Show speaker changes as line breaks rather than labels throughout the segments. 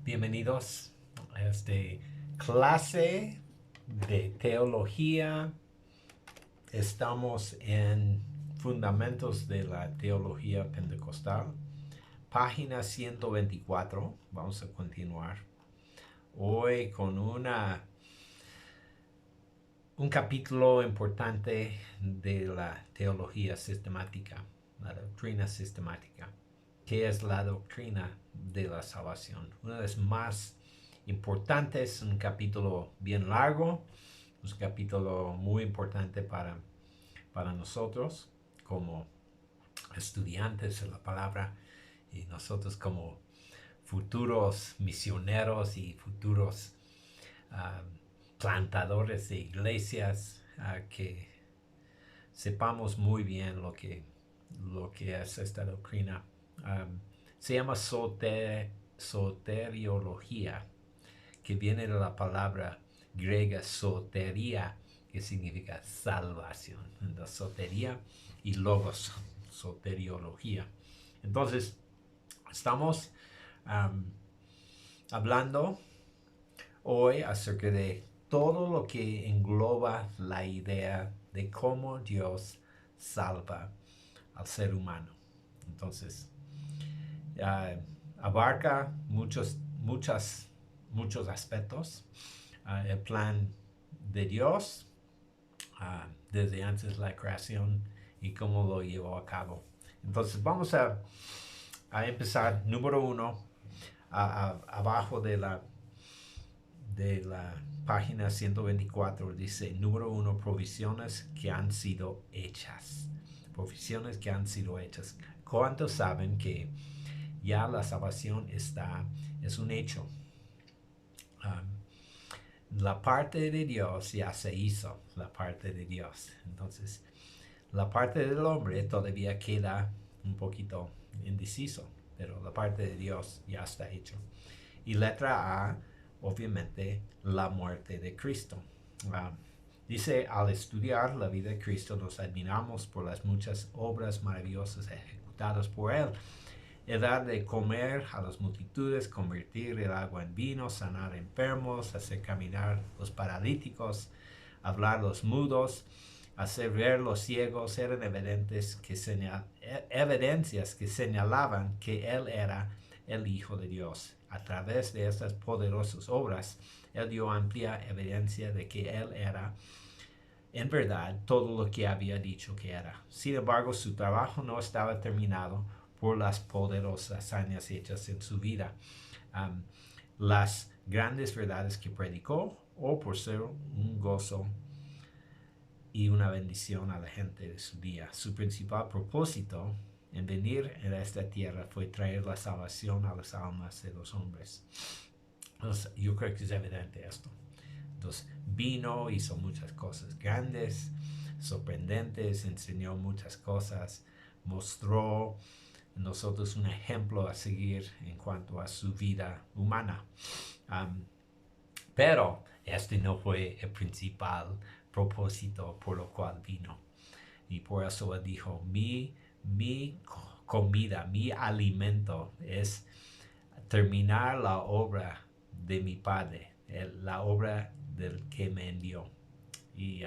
Bienvenidos a esta clase de teología. Estamos en Fundamentos de la Teología Pentecostal, página 124. Vamos a continuar hoy con un capítulo importante de la teología sistemática, la doctrina sistemática. ¿Qué es la doctrina de la salvación? Una de las más importantes, un capítulo bien largo, un capítulo muy importante para nosotros como estudiantes de la palabra y nosotros como futuros misioneros y futuros uh, plantadores de iglesias, que sepamos muy bien lo que es esta doctrina. Se llama soteriología, que viene de la palabra griega soteria, que significa salvación. Entonces, soteria y logos, soteriología. Entonces, estamos hablando hoy acerca de todo lo que engloba la idea de cómo Dios salva al ser humano. Entonces, abarca muchos aspectos. El plan de Dios desde antes de la creación y cómo lo llevó a cabo. Entonces vamos a empezar. Número 1, abajo de la página 124 dice, número 1, provisiones que han sido hechas. Provisiones que han sido hechas. ¿Cuántos saben que ya la salvación es un hecho? La parte de Dios ya se hizo, la parte de Dios. Entonces, la parte del hombre todavía queda un poquito indeciso, pero la parte de Dios ya está hecho. Y letra A, obviamente, la muerte de Cristo. Dice, al estudiar la vida de Cristo nos admiramos por las muchas obras maravillosas ejecutadas por Él. El dar de comer a las multitudes, convertir el agua en vino, sanar enfermos, hacer caminar los paralíticos, hablar los mudos, hacer ver los ciegos, eran evidencias que señalaban que Él era el Hijo de Dios. A través de estas poderosas obras, Él dio amplia evidencia de que Él era en verdad todo lo que había dicho que era. Sin embargo, su trabajo no estaba terminado por las poderosas hazañas hechas en su vida, las grandes verdades que predicó, o por ser un gozo y una bendición a la gente de su día. Su principal propósito en venir a esta tierra fue traer la salvación a las almas de los hombres. Entonces, yo creo que es evidente esto. Entonces, vino, hizo muchas cosas grandes, sorprendentes, enseñó muchas cosas, mostró nosotros un ejemplo a seguir en cuanto a su vida humana. Pero este no fue el principal propósito por lo cual vino. Y por eso él dijo, mi comida, mi alimento es terminar la obra de mi Padre, la obra del que me envió. Y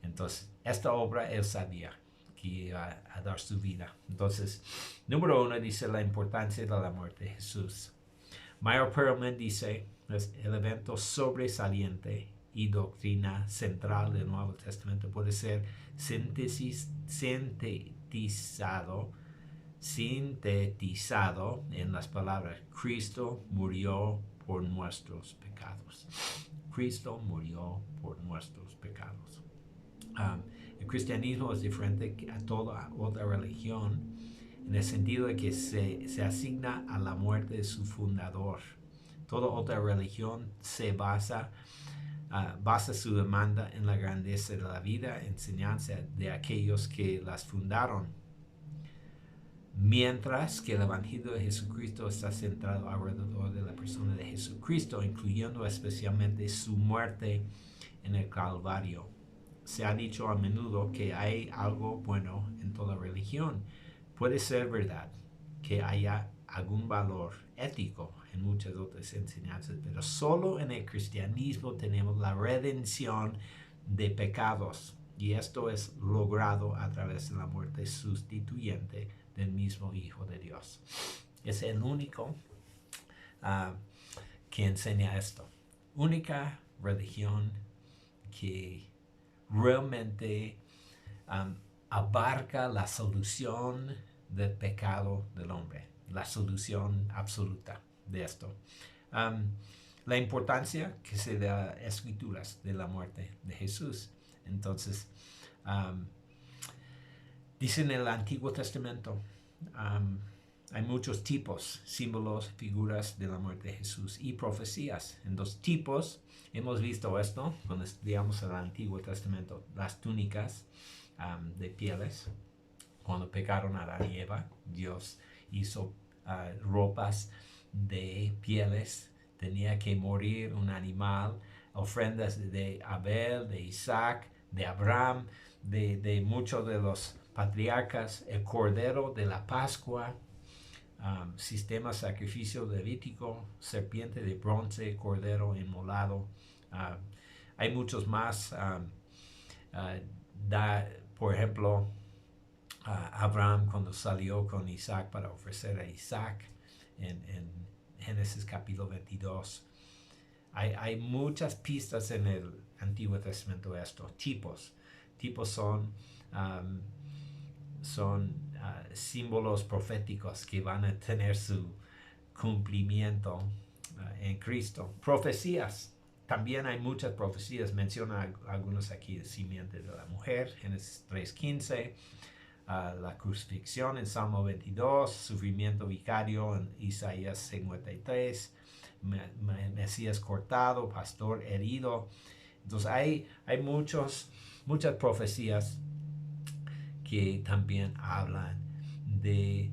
entonces, esta obra él sabía que iba a dar su vida. Entonces, número 1 dice la importancia de la muerte de Jesús. Meyer Perlman dice, es el evento sobresaliente y doctrina central del Nuevo Testamento puede ser sintetizado en las palabras, Cristo murió por nuestros pecados. Cristo murió por nuestros pecados. El cristianismo es diferente a toda otra religión en el sentido de que se asigna a la muerte de su fundador. Toda otra religión se basa su demanda en la grandeza de la vida, enseñanza de aquellos que las fundaron. Mientras que el Evangelio de Jesucristo está centrado alrededor de la persona de Jesucristo, incluyendo especialmente su muerte en el Calvario. Se ha dicho a menudo que hay algo bueno en toda religión. Puede ser verdad que haya algún valor ético en muchas otras enseñanzas, pero solo en el cristianismo tenemos la redención de pecados. Y esto es logrado a través de la muerte sustituyente del mismo Hijo de Dios. Es el único que enseña esto. Única religión que realmente abarca la solución del pecado del hombre, la solución absoluta de esto. La importancia que se da escrituras de la muerte de Jesús. Entonces, dice en el Antiguo Testamento, hay muchos tipos, símbolos, figuras de la muerte de Jesús y profecías. En los tipos, hemos visto esto cuando estudiamos el Antiguo Testamento, las túnicas de pieles. Cuando pecaron Adán y Eva, Dios hizo ropas de pieles. Tenía que morir un animal, ofrendas de Abel, de Isaac, de Abraham, de muchos de los patriarcas, el cordero de la Pascua, sistema sacrificio levítico, serpiente de bronce, cordero inmolado. Hay muchos más. Por ejemplo, Abraham cuando salió con Isaac para ofrecer a Isaac en Génesis capítulo 22. Hay muchas pistas en el Antiguo Testamento de esto. Tipos son símbolos proféticos que van a tener su cumplimiento en Cristo. Profecías. También hay muchas profecías. Menciona algunos aquí: el simiente de la mujer, Génesis 3:15. La crucifixión en Salmo 22, sufrimiento vicario en Isaías 53, Mesías cortado, pastor herido. Entonces hay muchas profecías que también hablan de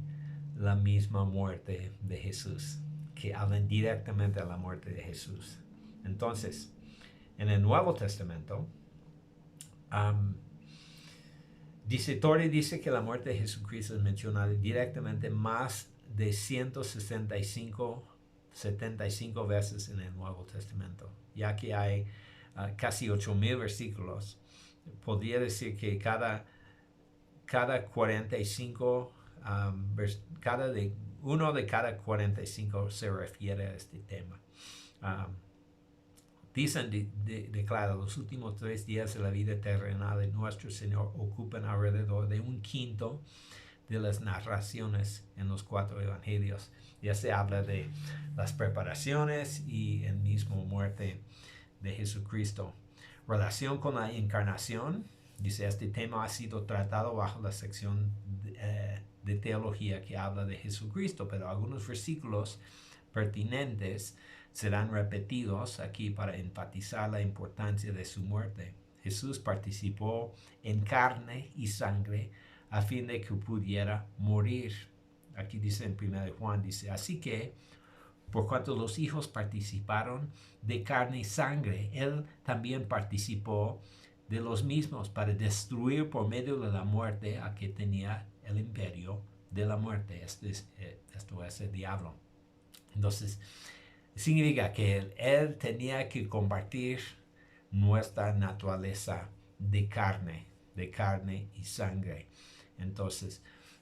la misma muerte de Jesús, que hablan directamente a la muerte de Jesús. Entonces, en el Nuevo Testamento, Torrey dice que la muerte de Jesucristo es mencionada directamente más de 175 veces en el Nuevo Testamento, ya que hay casi 8,000 versículos. Podría decir que cada 45, uno de cada 45 se refiere a este tema. Dicen, declara, los últimos 3 días de la vida terrenal de nuestro Señor ocupan alrededor de 1/5 de las narraciones en los 4 evangelios. Ya se habla de las preparaciones y el mismo muerte de Jesucristo. Relación con la encarnación. Dice, este tema ha sido tratado bajo la sección de teología que habla de Jesucristo, pero algunos versículos pertinentes serán repetidos aquí para enfatizar la importancia de su muerte. Jesús participó en carne y sangre a fin de que pudiera morir. Aquí dice en 1 Juan, dice, así que por cuanto los hijos participaron de carne y sangre, Él también participó de los mismos para destruir por medio de la muerte a que tenía el imperio de la muerte. Esto es el diablo. Entonces, significa que Él tenía que compartir nuestra naturaleza de carne y sangre. Entonces,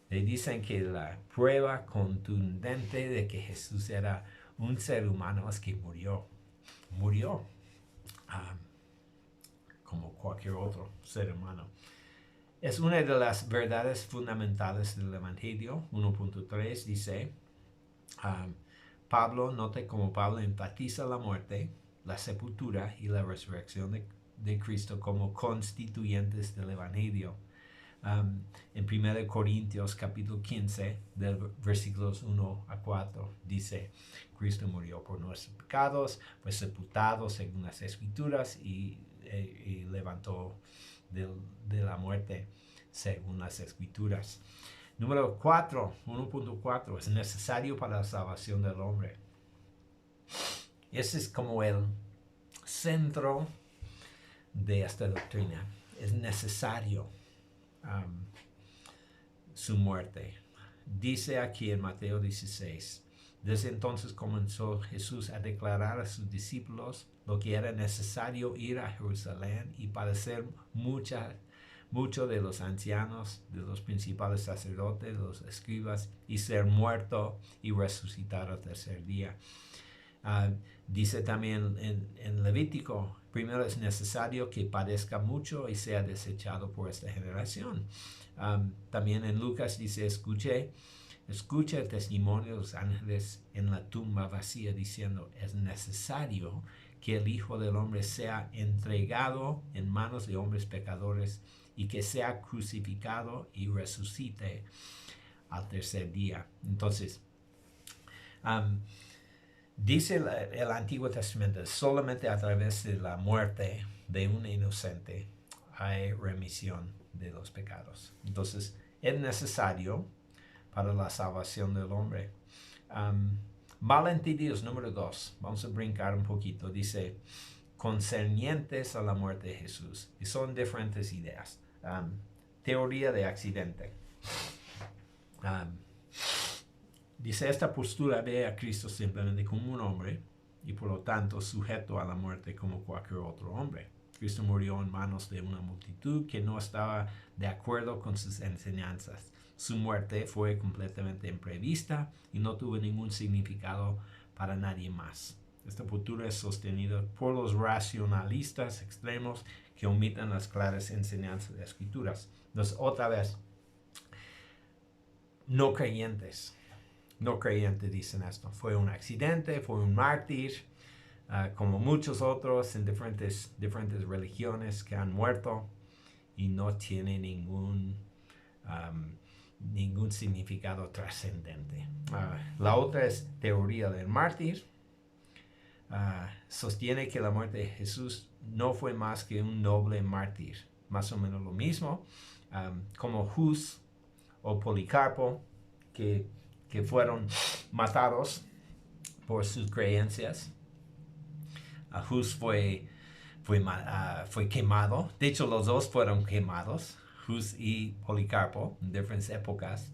le dicen que la prueba contundente de que Jesús era un ser humano es que murió como cualquier otro ser humano. Es una de las verdades fundamentales del Evangelio. 1.3 dice, Pablo, note cómo Pablo enfatiza la muerte, la sepultura y la resurrección de Cristo como constituyentes del Evangelio. En 1 Corintios capítulo 15, del versículos 1-4, dice, Cristo murió por nuestros pecados, fue sepultado según las Escrituras y levantó de la muerte según las Escrituras. Número 4, 1.4, es necesario para la salvación del hombre. Ese es como el centro de esta doctrina. Es necesario su muerte. dice aquí en Mateo 16, desde entonces comenzó Jesús a declarar a sus discípulos lo que era necesario ir a Jerusalén y padecer mucho de los ancianos, de los principales sacerdotes, de los escribas, y ser muerto y resucitar al tercer día. Dice también en Levítico, primero es necesario que padezca mucho y sea desechado por esta generación. También en Lucas dice, escucha el testimonio de los ángeles en la tumba vacía, diciendo, es necesario que el Hijo del Hombre sea entregado en manos de hombres pecadores y que sea crucificado y resucite al tercer día. Entonces, dice el Antiguo Testamento, solamente a través de la muerte de un inocente hay remisión de los pecados. Entonces, es necesario para la salvación del hombre. Malentendidos número 2. Vamos a brincar un poquito. Dice, concernientes a la muerte de Jesús. Y son diferentes ideas. Teoría de accidente. Dice, esta postura ve a Cristo simplemente como un hombre y por lo tanto sujeto a la muerte como cualquier otro hombre. Cristo murió en manos de una multitud que no estaba de acuerdo con sus enseñanzas. Su muerte fue completamente imprevista y no tuvo ningún significado para nadie más. Esta postura es sostenida por los racionalistas extremos que omiten las claras enseñanzas de las Escrituras. Entonces, otra vez, no creyentes dicen esto. Fue un accidente, fue un mártir, como muchos otros en diferentes religiones que han muerto y no tiene ningún significado trascendente. La otra es teoría del mártir. Sostiene que la muerte de Jesús no fue más que un noble mártir, más o menos lo mismo, como Hus o Policarpo, que fueron matados por sus creencias. Hus fue quemado. De hecho, los dos fueron quemados, Hus y Policarpo, en diferentes épocas.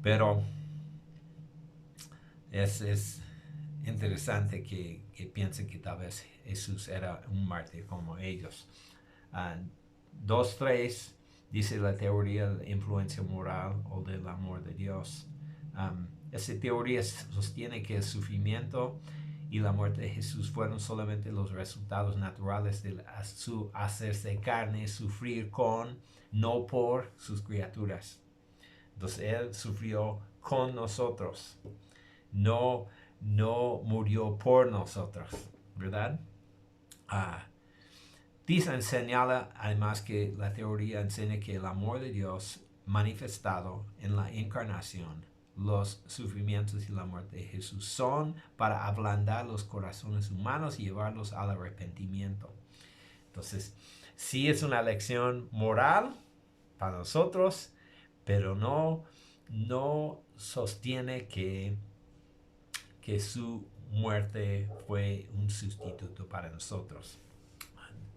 Pero es interesante que piensen que tal vez Jesús era un mártir como ellos. 2.3 dice la teoría de la influencia moral o del amor de Dios. Esa teoría sostiene que el sufrimiento y la muerte de Jesús fueron solamente los resultados naturales de su hacerse carne, sufrir con, no por sus criaturas. Entonces Él sufrió con nosotros, no murió por nosotros, ¿verdad? Dicen, señala además que la teoría enseña que el amor de Dios manifestado en la encarnación, los sufrimientos y la muerte de Jesús son para ablandar los corazones humanos y llevarlos al arrepentimiento. Entonces, sí es una lección moral para nosotros, pero no sostiene que su muerte fue un sustituto para nosotros.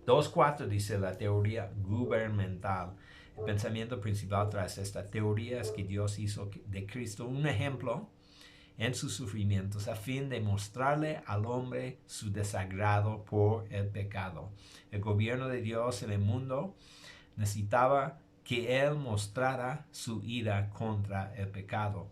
2.4 dice la teoría gubernamental. El pensamiento principal tras esta teoría es que Dios hizo de Cristo un ejemplo en sus sufrimientos a fin de mostrarle al hombre su desagrado por el pecado. El gobierno de Dios en el mundo necesitaba que Él mostrara su ira contra el pecado.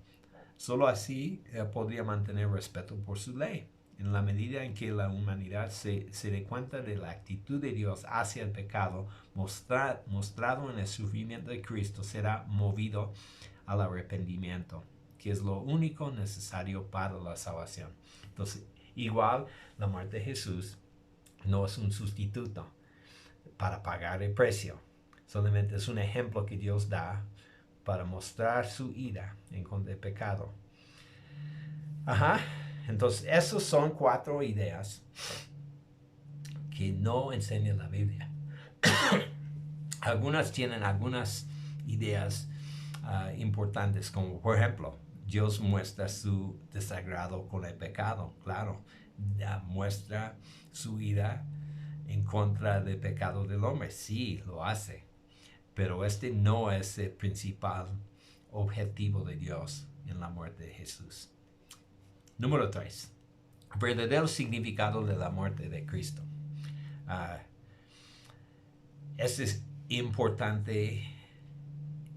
Solo así Él podría mantener respeto por su ley. En la medida en que la humanidad se dé cuenta de la actitud de Dios hacia el pecado, mostrado en el sufrimiento de Cristo, será movido al arrepentimiento, que es lo único necesario para la salvación. Entonces, igual, la muerte de Jesús no es un sustituto para pagar el precio. Solamente es un ejemplo que Dios da para mostrar su ira en contra del pecado. Entonces, esas son 4 ideas que no enseña la Biblia. Algunas tienen algunas ideas importantes, como por ejemplo, Dios muestra su desagrado con el pecado, claro, muestra su ira en contra del pecado del hombre, sí, lo hace, pero este no es el principal objetivo de Dios en la muerte de Jesús. Número 3. Verdadero significado de la muerte de Cristo. Esto es importante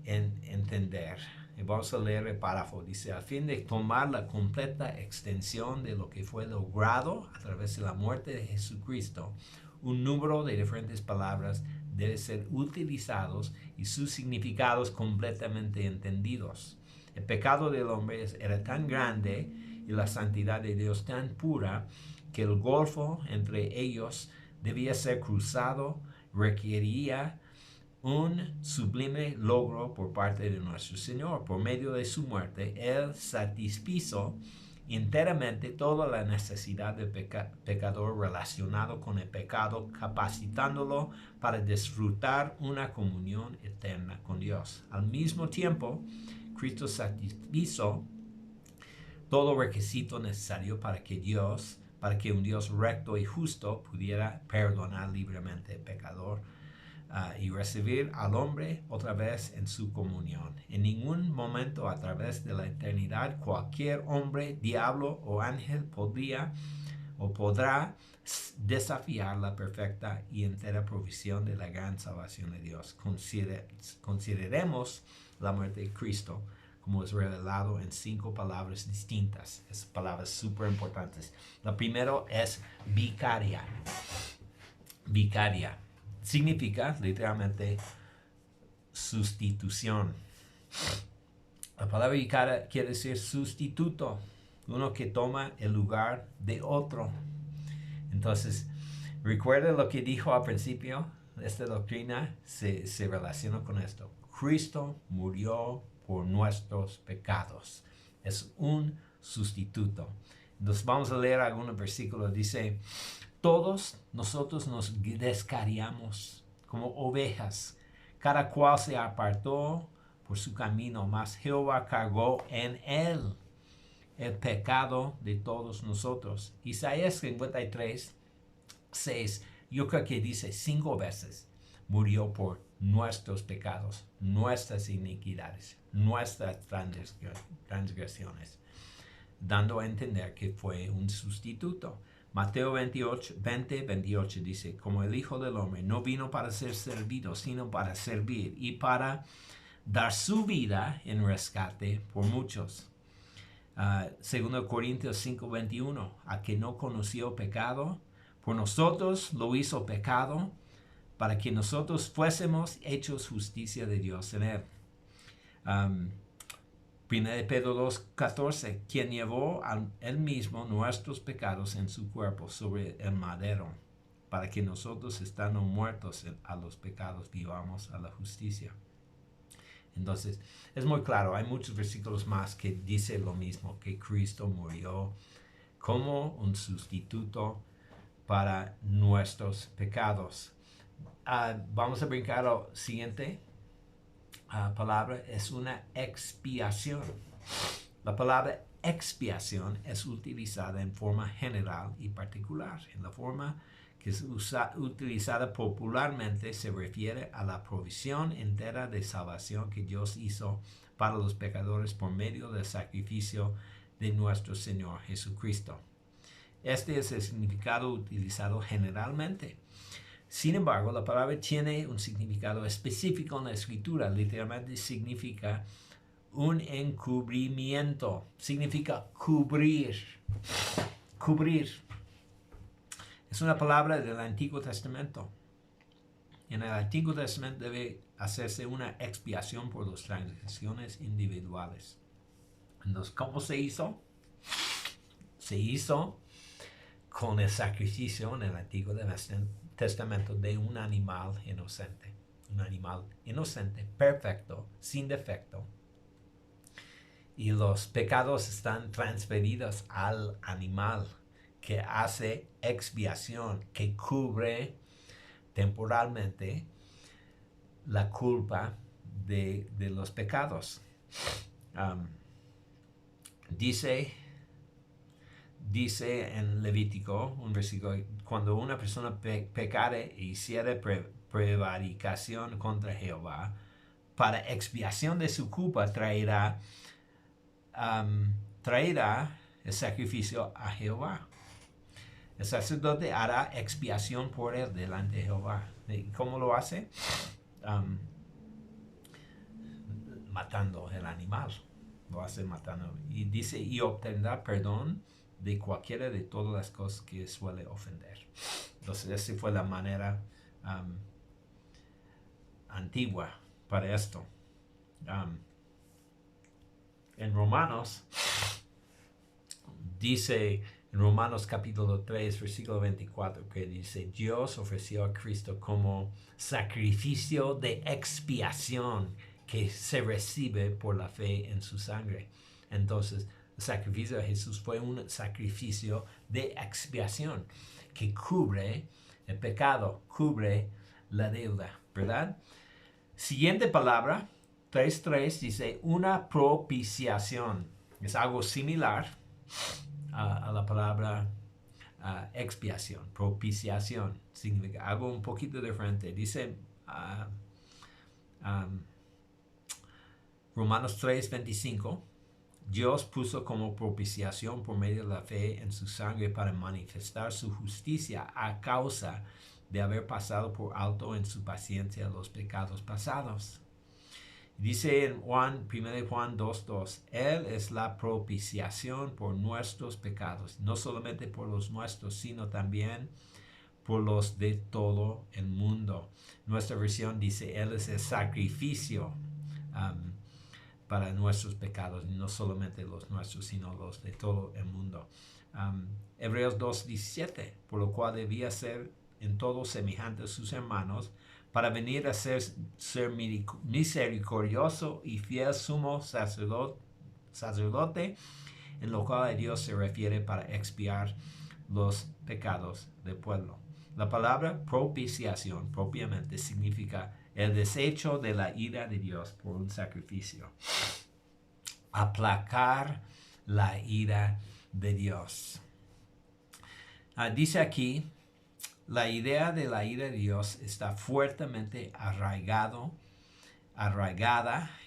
entender. Y vamos a leer el párrafo. Dice, a fin de tomar la completa extensión de lo que fue logrado a través de la muerte de Jesucristo, un número de diferentes palabras debe ser utilizados y sus significados completamente entendidos. El pecado del hombre era tan grande y la santidad de Dios tan pura que el golfo entre ellos debía ser cruzado, requería un sublime logro por parte de nuestro Señor. Por medio de su muerte, Él satisfizo enteramente toda la necesidad del pecador relacionado con el pecado, capacitándolo para disfrutar una comunión eterna con Dios. Al mismo tiempo, Cristo satisfizo todo requisito necesario para que un Dios recto y justo pudiera perdonar libremente al pecador y recibir al hombre otra vez en su comunión. En ningún momento a través de la eternidad cualquier hombre, diablo o ángel podría o podrá desafiar la perfecta y entera provisión de la gran salvación de Dios. Consideremos la muerte de Cristo como es revelado en 5 palabras distintas. Esas palabras súper importantes. La primera es vicaria. Vicaria significa literalmente sustitución. La palabra vicaria quiere decir sustituto, uno que toma el lugar de otro. Entonces, recuerda lo que dijo al principio. Esta doctrina se relaciona con esto. Cristo murió por nuestros pecados. Es un sustituto. Entonces vamos a leer algunos versículos. Dice, todos nosotros nos descarriamos como ovejas. Cada cual se apartó por su camino, mas Jehová cargó en él el pecado de todos nosotros. Isaías 53, 6, yo creo que dice 5 veces, murió por nuestros pecados, nuestras iniquidades, nuestras transgresiones, dando a entender que fue un sustituto. Mateo 28 dice, como el Hijo del Hombre no vino para ser servido, sino para servir y para dar su vida en rescate por muchos. 2 Corintios 5:21, a que no conoció pecado, por nosotros lo hizo pecado, para que nosotros fuésemos hechos justicia de Dios en él. 1 Pedro 2:14, quien llevó a él mismo nuestros pecados en su cuerpo sobre el madero, para que nosotros, estando muertos a los pecados, vivamos a la justicia. Entonces, es muy claro, hay muchos versículos más que dicen lo mismo, que Cristo murió como un sustituto para nuestros pecados. Vamos a brincar a la siguiente palabra, es una expiación. La palabra expiación es utilizada en forma general y particular. En la forma que es utilizada popularmente se refiere a la provisión entera de salvación que Dios hizo para los pecadores por medio del sacrificio de nuestro Señor Jesucristo. Este es el significado utilizado generalmente. Sin embargo, la palabra tiene un significado específico en la Escritura. Literalmente significa un encubrimiento. Significa cubrir. Cubrir. Es una palabra del Antiguo Testamento. En el Antiguo Testamento debe hacerse una expiación por las transgresiones individuales. Entonces, ¿cómo se hizo? Se hizo con el sacrificio en el Antiguo Testamento de un animal inocente. Un animal inocente, perfecto, sin defecto. Y los pecados están transferidos al animal que hace expiación, que cubre temporalmente la culpa de los pecados. Dice en Levítico, un versículo, cuando una persona pecare e hiciere prevaricación contra Jehová, para expiación de su culpa traerá el sacrificio a Jehová. El sacerdote hará expiación por él delante de Jehová. ¿Y cómo lo hace? Matando el animal. Lo hace matando. Y dice, y obtendrá perdón de cualquiera de todas las cosas que suele ofender. Entonces, esa fue la manera antigua para esto. En Romanos, dice en Romanos capítulo 3, versículo 24, que dice, Dios ofreció a Cristo como sacrificio de expiación que se recibe por la fe en su sangre. Entonces, el sacrificio de Jesús fue un sacrificio de expiación que cubre el pecado, cubre la deuda, ¿verdad? Siguiente palabra, 3.3, dice una propiciación. Es algo similar a la palabra expiación. Propiciación significa algo un poquito diferente. Dice Romanos 3.25, Dios puso como propiciación por medio de la fe en su sangre para manifestar su justicia a causa de haber pasado por alto en su paciencia los pecados pasados. Dice en 1 Juan 2.2, Él es la propiciación por nuestros pecados, no solamente por los nuestros, sino también por los de todo el mundo. Nuestra versión dice, Él es el sacrificio para nuestros pecados, no solamente los nuestros, sino los de todo el mundo. Hebreos 2.17, por lo cual debía ser en todo semejante a sus hermanos, para venir a ser misericordioso y fiel sumo sacerdote, en lo cual a Dios se refiere para expiar los pecados del pueblo. La palabra propiciación propiamente significa el desecho de la ira de Dios por un sacrificio. Aplacar la ira de Dios. Dice aquí, la idea de la ira de Dios está fuertemente arraigada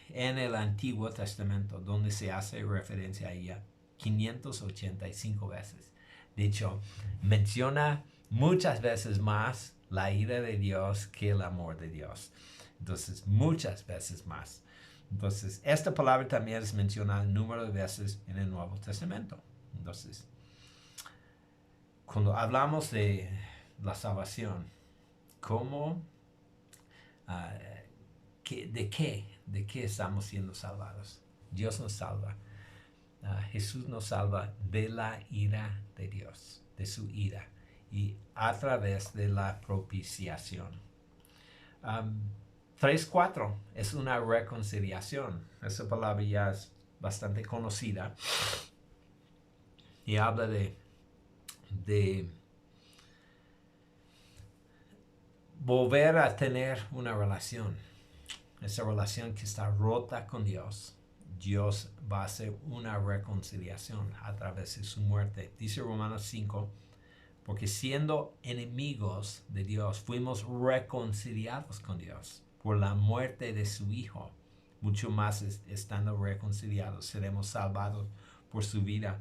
en el Antiguo Testamento, donde se hace referencia a ella 585 veces. De hecho, menciona muchas veces más la ira de Dios que el amor de Dios. Entonces, muchas veces más. Entonces, esta palabra también es mencionada un número de veces en el Nuevo Testamento. Entonces, cuando hablamos de la salvación, ¿cómo? ¿De qué estamos siendo salvados? Dios nos salva. Jesús nos salva de la ira de Dios, de su ira, y a través de la propiciación. 3.4 es una reconciliación. Esa palabra ya es bastante conocida y habla de volver a tener una relación. Esa relación que está rota con Dios. Dios va a hacer una reconciliación a través de su muerte. Dice Romanos 5, porque siendo enemigos de Dios, fuimos reconciliados con Dios por la muerte de su Hijo. Mucho más estando reconciliados, seremos salvados por su vida.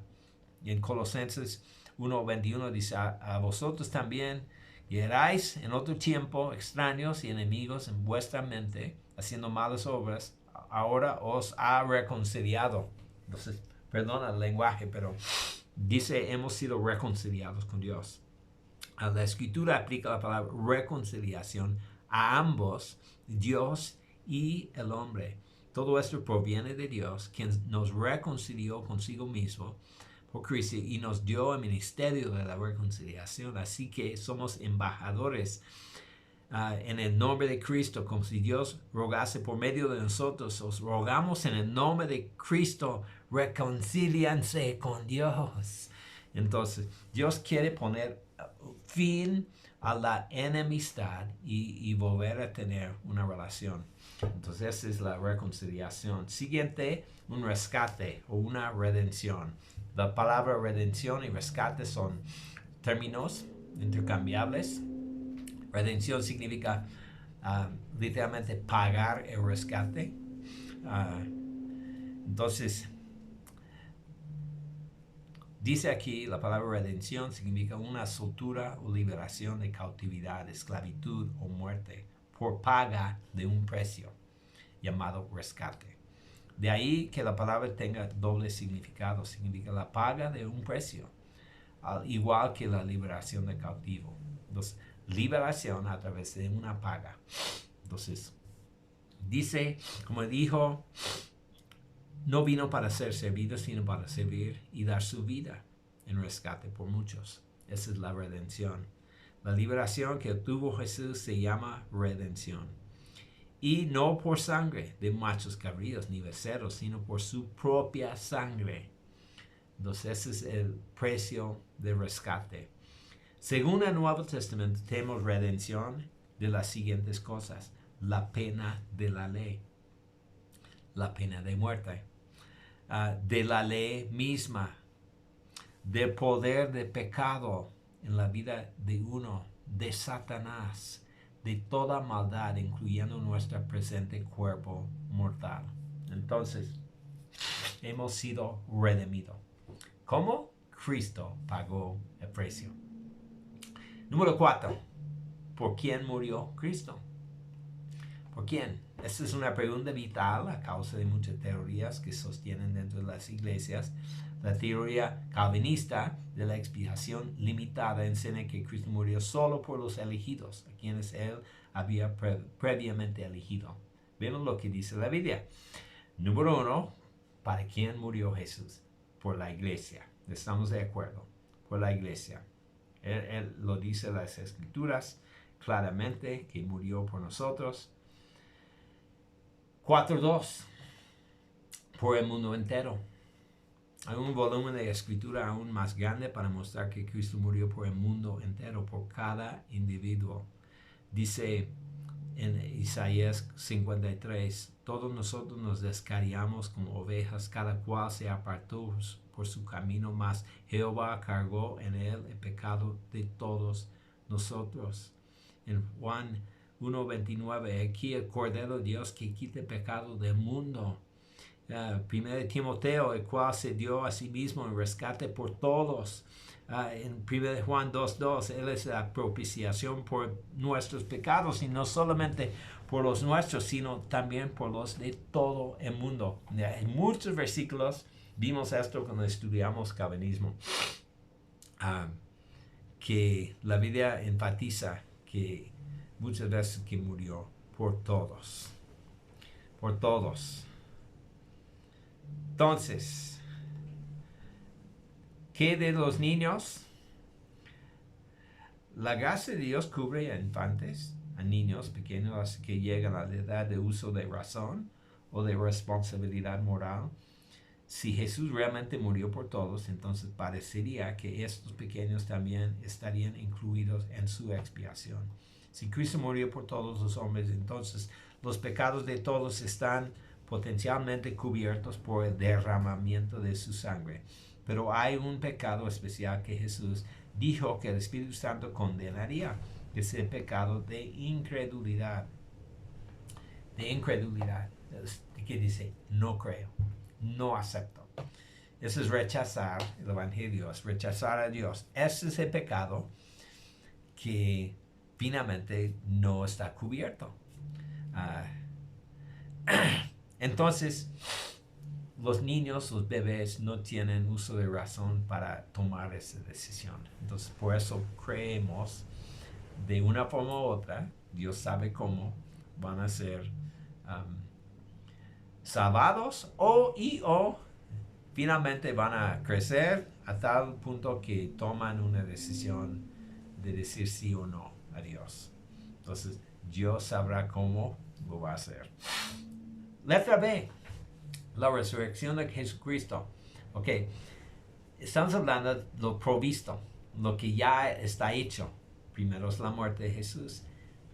Y en Colosenses 1:21 dice, a vosotros también, y erais en otro tiempo extraños y enemigos en vuestra mente, haciendo malas obras, ahora os ha reconciliado. Entonces, perdona el lenguaje, pero dice, hemos sido reconciliados con Dios. La Escritura aplica la palabra reconciliación a ambos, Dios y el hombre. Todo esto proviene de Dios, quien nos reconcilió consigo mismo por Cristo y nos dio el ministerio de la reconciliación. Así que somos embajadores en el nombre de Cristo, como si Dios rogase por medio de nosotros. Os rogamos en el nombre de Cristo, reconcílianse con Dios. Entonces, Dios quiere poner fin a la enemistad y volver a tener una relación. Entonces, esa es la reconciliación. Siguiente, un rescate o una redención. La palabra redención y rescate son términos intercambiables. Redención significa literalmente pagar el rescate. Entonces, dice aquí la palabra redención significa una soltura o liberación de cautividad, esclavitud o muerte por paga de un precio llamado rescate. De ahí que la palabra tenga doble significado, significa la paga de un precio, al igual que la liberación de cautivo. Entonces, liberación a través de una paga. Entonces, dice, como dijo, no vino para ser servido, sino para servir y dar su vida en rescate por muchos. Esa es la redención. La liberación que obtuvo Jesús se llama redención. Y no por sangre de machos cabríos ni becerros, sino por su propia sangre. Entonces ese es el precio de rescate. Según el Nuevo Testamento tenemos redención de las siguientes cosas: la pena de la ley, la pena de muerte, de la ley misma, del poder de pecado en la vida de uno, de Satanás, de toda maldad, incluyendo nuestro presente cuerpo mortal. Entonces, hemos sido redimidos. ¿Cómo? Cristo pagó el precio. Número 4. ¿Por quién murió Cristo? ¿Por quién? Esta es una pregunta vital a causa de muchas teorías que sostienen dentro de las iglesias. La teoría calvinista de la expiación limitada enseña que Cristo murió solo por los elegidos, a quienes Él había previamente elegido. Vemos lo que dice la Biblia. Número 1, ¿para quién murió Jesús? Por la iglesia. Estamos de acuerdo. Por la iglesia. Él lo dice en las Escrituras claramente, que murió por nosotros. 4.2. Por el mundo entero. Hay un volumen de escritura aún más grande para mostrar que Cristo murió por el mundo entero, por cada individuo. Dice en Isaías 53, todos nosotros nos descarriamos como ovejas, cada cual se apartó por su camino, mas Jehová cargó en él el pecado de todos nosotros. En Juan 1:29, aquí el Cordero de Dios que quita el pecado del mundo. 1 Timoteo, el cual se dio a sí mismo en rescate por todos. En 1 Juan 2:2, Él es la propiciación por nuestros pecados, y no solamente por los nuestros, sino también por los de todo el mundo. En muchos versículos vimos esto cuando estudiamos calvinismo, que la Biblia enfatiza que muchas veces que murió por todos. Por todos. Entonces, ¿qué de los niños? La gracia de Dios cubre a infantes, a niños pequeños que llegan a la edad de uso de razón o de responsabilidad moral. Si Jesús realmente murió por todos, entonces parecería que estos pequeños también estarían incluidos en su expiación. Si Cristo murió por todos los hombres, entonces los pecados de todos están potencialmente cubiertos por el derramamiento de su sangre. Pero hay un pecado especial que Jesús dijo que el Espíritu Santo condenaría, que es el pecado de incredulidad. De incredulidad. Que dice, no creo, no acepto. Eso es rechazar el Evangelio, es rechazar a Dios. Ese es el pecado que finalmente no está cubierto. Entonces, los niños, los bebés no tienen uso de razón para tomar esa decisión. Entonces, por eso creemos de una forma u otra, Dios sabe cómo van a ser salvados o finalmente van a crecer a tal punto que toman una decisión de decir sí o no a Dios. Entonces, Dios sabrá cómo lo va a hacer. Letra B, la resurrección de Jesucristo. Ok, estamos hablando de lo provisto, lo que ya está hecho. Primero es la muerte de Jesús,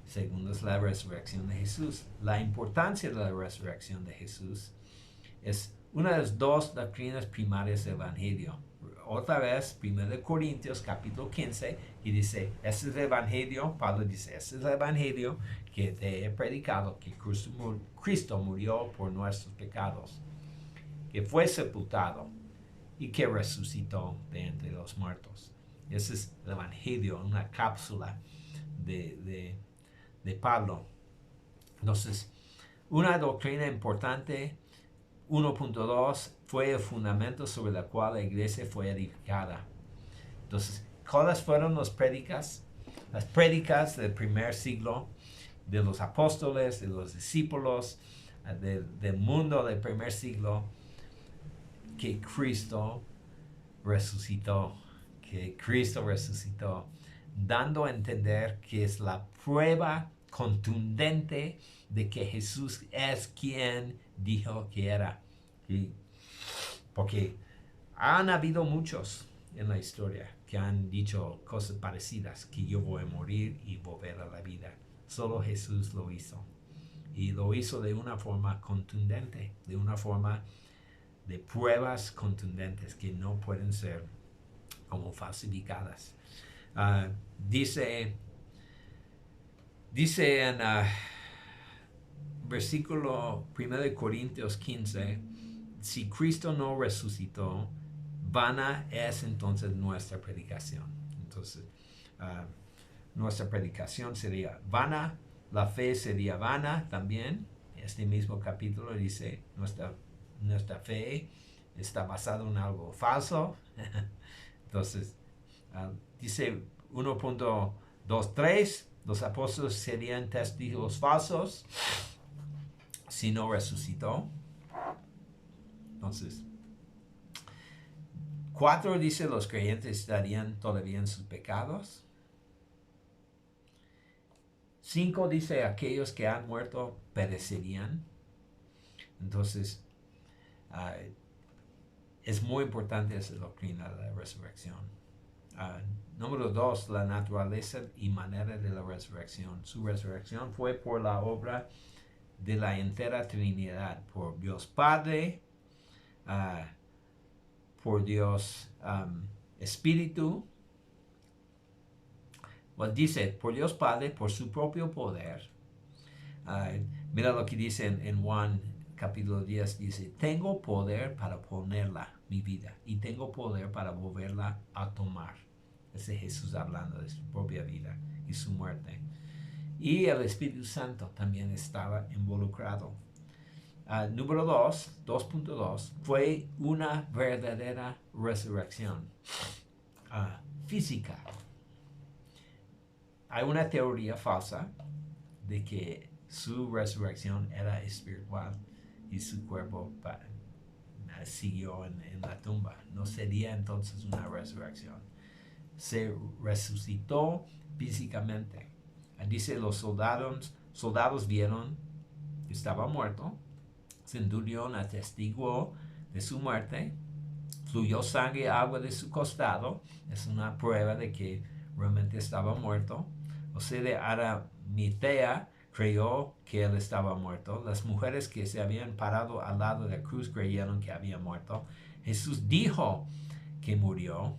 segundo es la resurrección de Jesús. La importancia de la resurrección de Jesús es una de las dos doctrinas primarias del Evangelio. otra vez 1 Corintios capítulo 15 y dice, ese es el evangelio, Pablo dice, ese es el evangelio que te he predicado, que Cristo murió por nuestros pecados, que fue sepultado y que resucitó de entre los muertos. Ese es el evangelio, una cápsula de Pablo. Entonces, una doctrina importante, 1.2, fue el fundamento sobre el cual la iglesia fue edificada. Entonces, ¿cuáles fueron las prédicas? Las prédicas del primer siglo, de los apóstoles, de los discípulos, del mundo del primer siglo, que Cristo resucitó, dando a entender que es la prueba contundente de que Jesús es quien dijo que era. Porque han habido muchos en la historia que han dicho cosas parecidas, que yo voy a morir y volver a la vida. Solo Jesús lo hizo. Y lo hizo de una forma contundente, de una forma de pruebas contundentes que no pueden ser como falsificadas. Dice en versículo 1 Corintios 15, si Cristo no resucitó, vana es entonces nuestra predicación. Entonces, nuestra predicación sería vana, la fe sería vana también. Este mismo capítulo dice, nuestra fe está basada en algo falso. Entonces, dice 1.23, los apóstoles serían testigos falsos si no resucitó. Entonces, 4 dice, los creyentes estarían todavía en sus pecados. 5 dice, aquellos que han muerto perecerían. Entonces, es muy importante esa doctrina de la resurrección. Número 2, la naturaleza y manera de la resurrección. Su resurrección fue por la obra de la entera Trinidad, por Dios Padre, por Dios Espíritu. Well, dice, por Dios Padre, por su propio poder. Mira lo que dice en Juan capítulo 10, dice, tengo poder para ponerla, mi vida, y tengo poder para volverla a tomar. Ese es Jesús hablando de su propia vida y su muerte. Y el Espíritu Santo también estaba involucrado. Número 2, 2.2, fue una verdadera resurrección física. Hay una teoría falsa de que su resurrección era espiritual y su cuerpo siguió en la tumba. No sería entonces una resurrección. Se resucitó físicamente. Dice, los soldados vieron que estaba muerto. Centurión atestiguó de su muerte. Fluyó sangre y agua de su costado. Es una prueba de que realmente estaba muerto. José de Arimatea creyó que él estaba muerto. Las mujeres que se habían parado al lado de la cruz creyeron que había muerto. Jesús dijo que murió.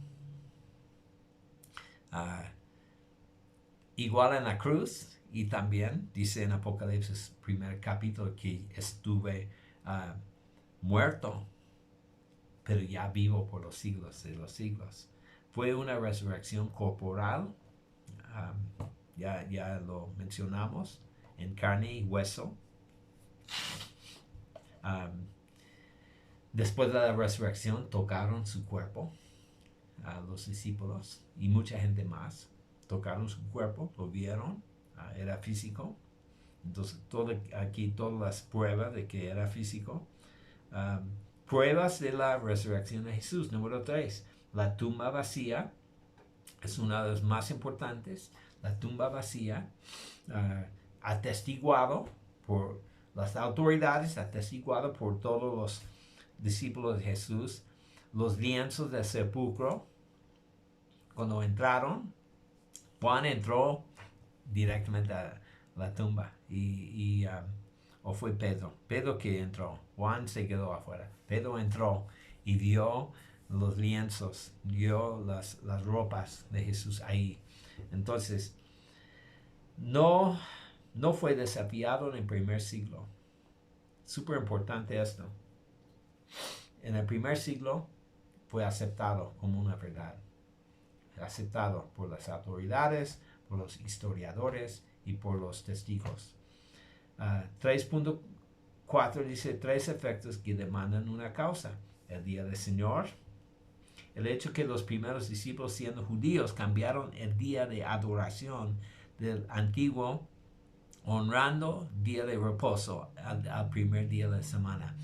Igual en la cruz, y también dice en Apocalipsis 1 capítulo que estuve muerto, pero ya vivo por los siglos de los siglos. Fue una resurrección corporal, ya lo mencionamos, en carne y hueso. Después de la resurrección tocaron su cuerpo a los discípulos y mucha gente más. Tocaron su cuerpo, lo vieron, era físico. Entonces, aquí todas las pruebas de que era físico. Pruebas de la resurrección de Jesús. Número 3, la tumba vacía. Es una de las más importantes. La tumba vacía, atestiguado por las autoridades, atestiguado por todos los discípulos de Jesús. Los lienzos del sepulcro, cuando entraron, Juan entró directamente a la tumba o fue Pedro que entró. Juan se quedó afuera. Pedro entró y vio los lienzos, vio las ropas de Jesús ahí. Entonces, no fue desafiado en el primer siglo. Súper importante esto. En el primer siglo fue aceptado como una verdad. Aceptado por las autoridades, por los historiadores y por los testigos. 3.4 dice 3 efectos que demandan una causa. El día del Señor. El hecho que los primeros discípulos, siendo judíos, cambiaron el día de adoración del antiguo, honrando día de reposo al primer día de la semana,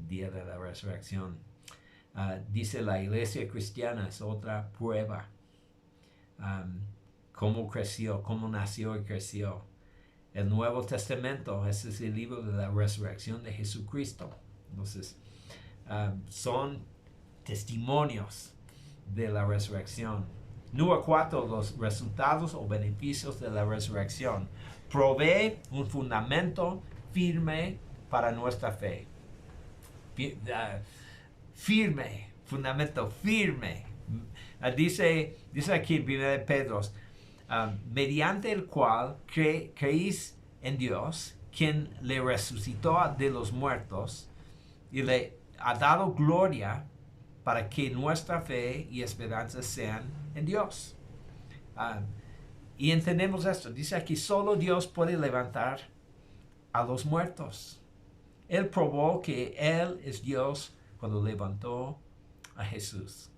día de la resurrección. Dice la iglesia cristiana es otra prueba. Cómo creció, cómo nació y creció. El Nuevo Testamento, ese es el libro de la resurrección de Jesucristo. Entonces, son testimonios de la resurrección. Número 4, los resultados o beneficios de la resurrección. Provee un fundamento firme para nuestra fe. Firme, fundamento firme. Dice aquí en 1 Pedro, mediante el cual creéis en Dios, quien le resucitó de los muertos y le ha dado gloria para que nuestra fe y esperanza sean en Dios. Y entendemos esto. Dice aquí, solo Dios puede levantar a los muertos. Él probó que Él es Dios cuando levantó a Jesús.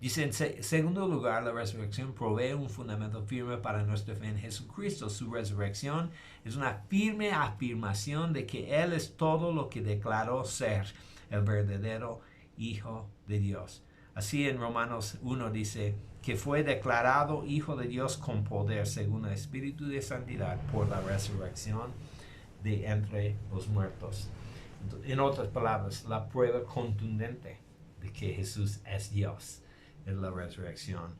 Dice en segundo lugar, la resurrección provee un fundamento firme para nuestra fe en Jesucristo. Su resurrección es una firme afirmación de que Él es todo lo que declaró ser, el verdadero Hijo de Dios. Así en Romanos 1 dice que fue declarado Hijo de Dios con poder según el Espíritu de Santidad por la resurrección de entre los muertos. En otras palabras, la prueba contundente de que Jesús es Dios es la resurrección.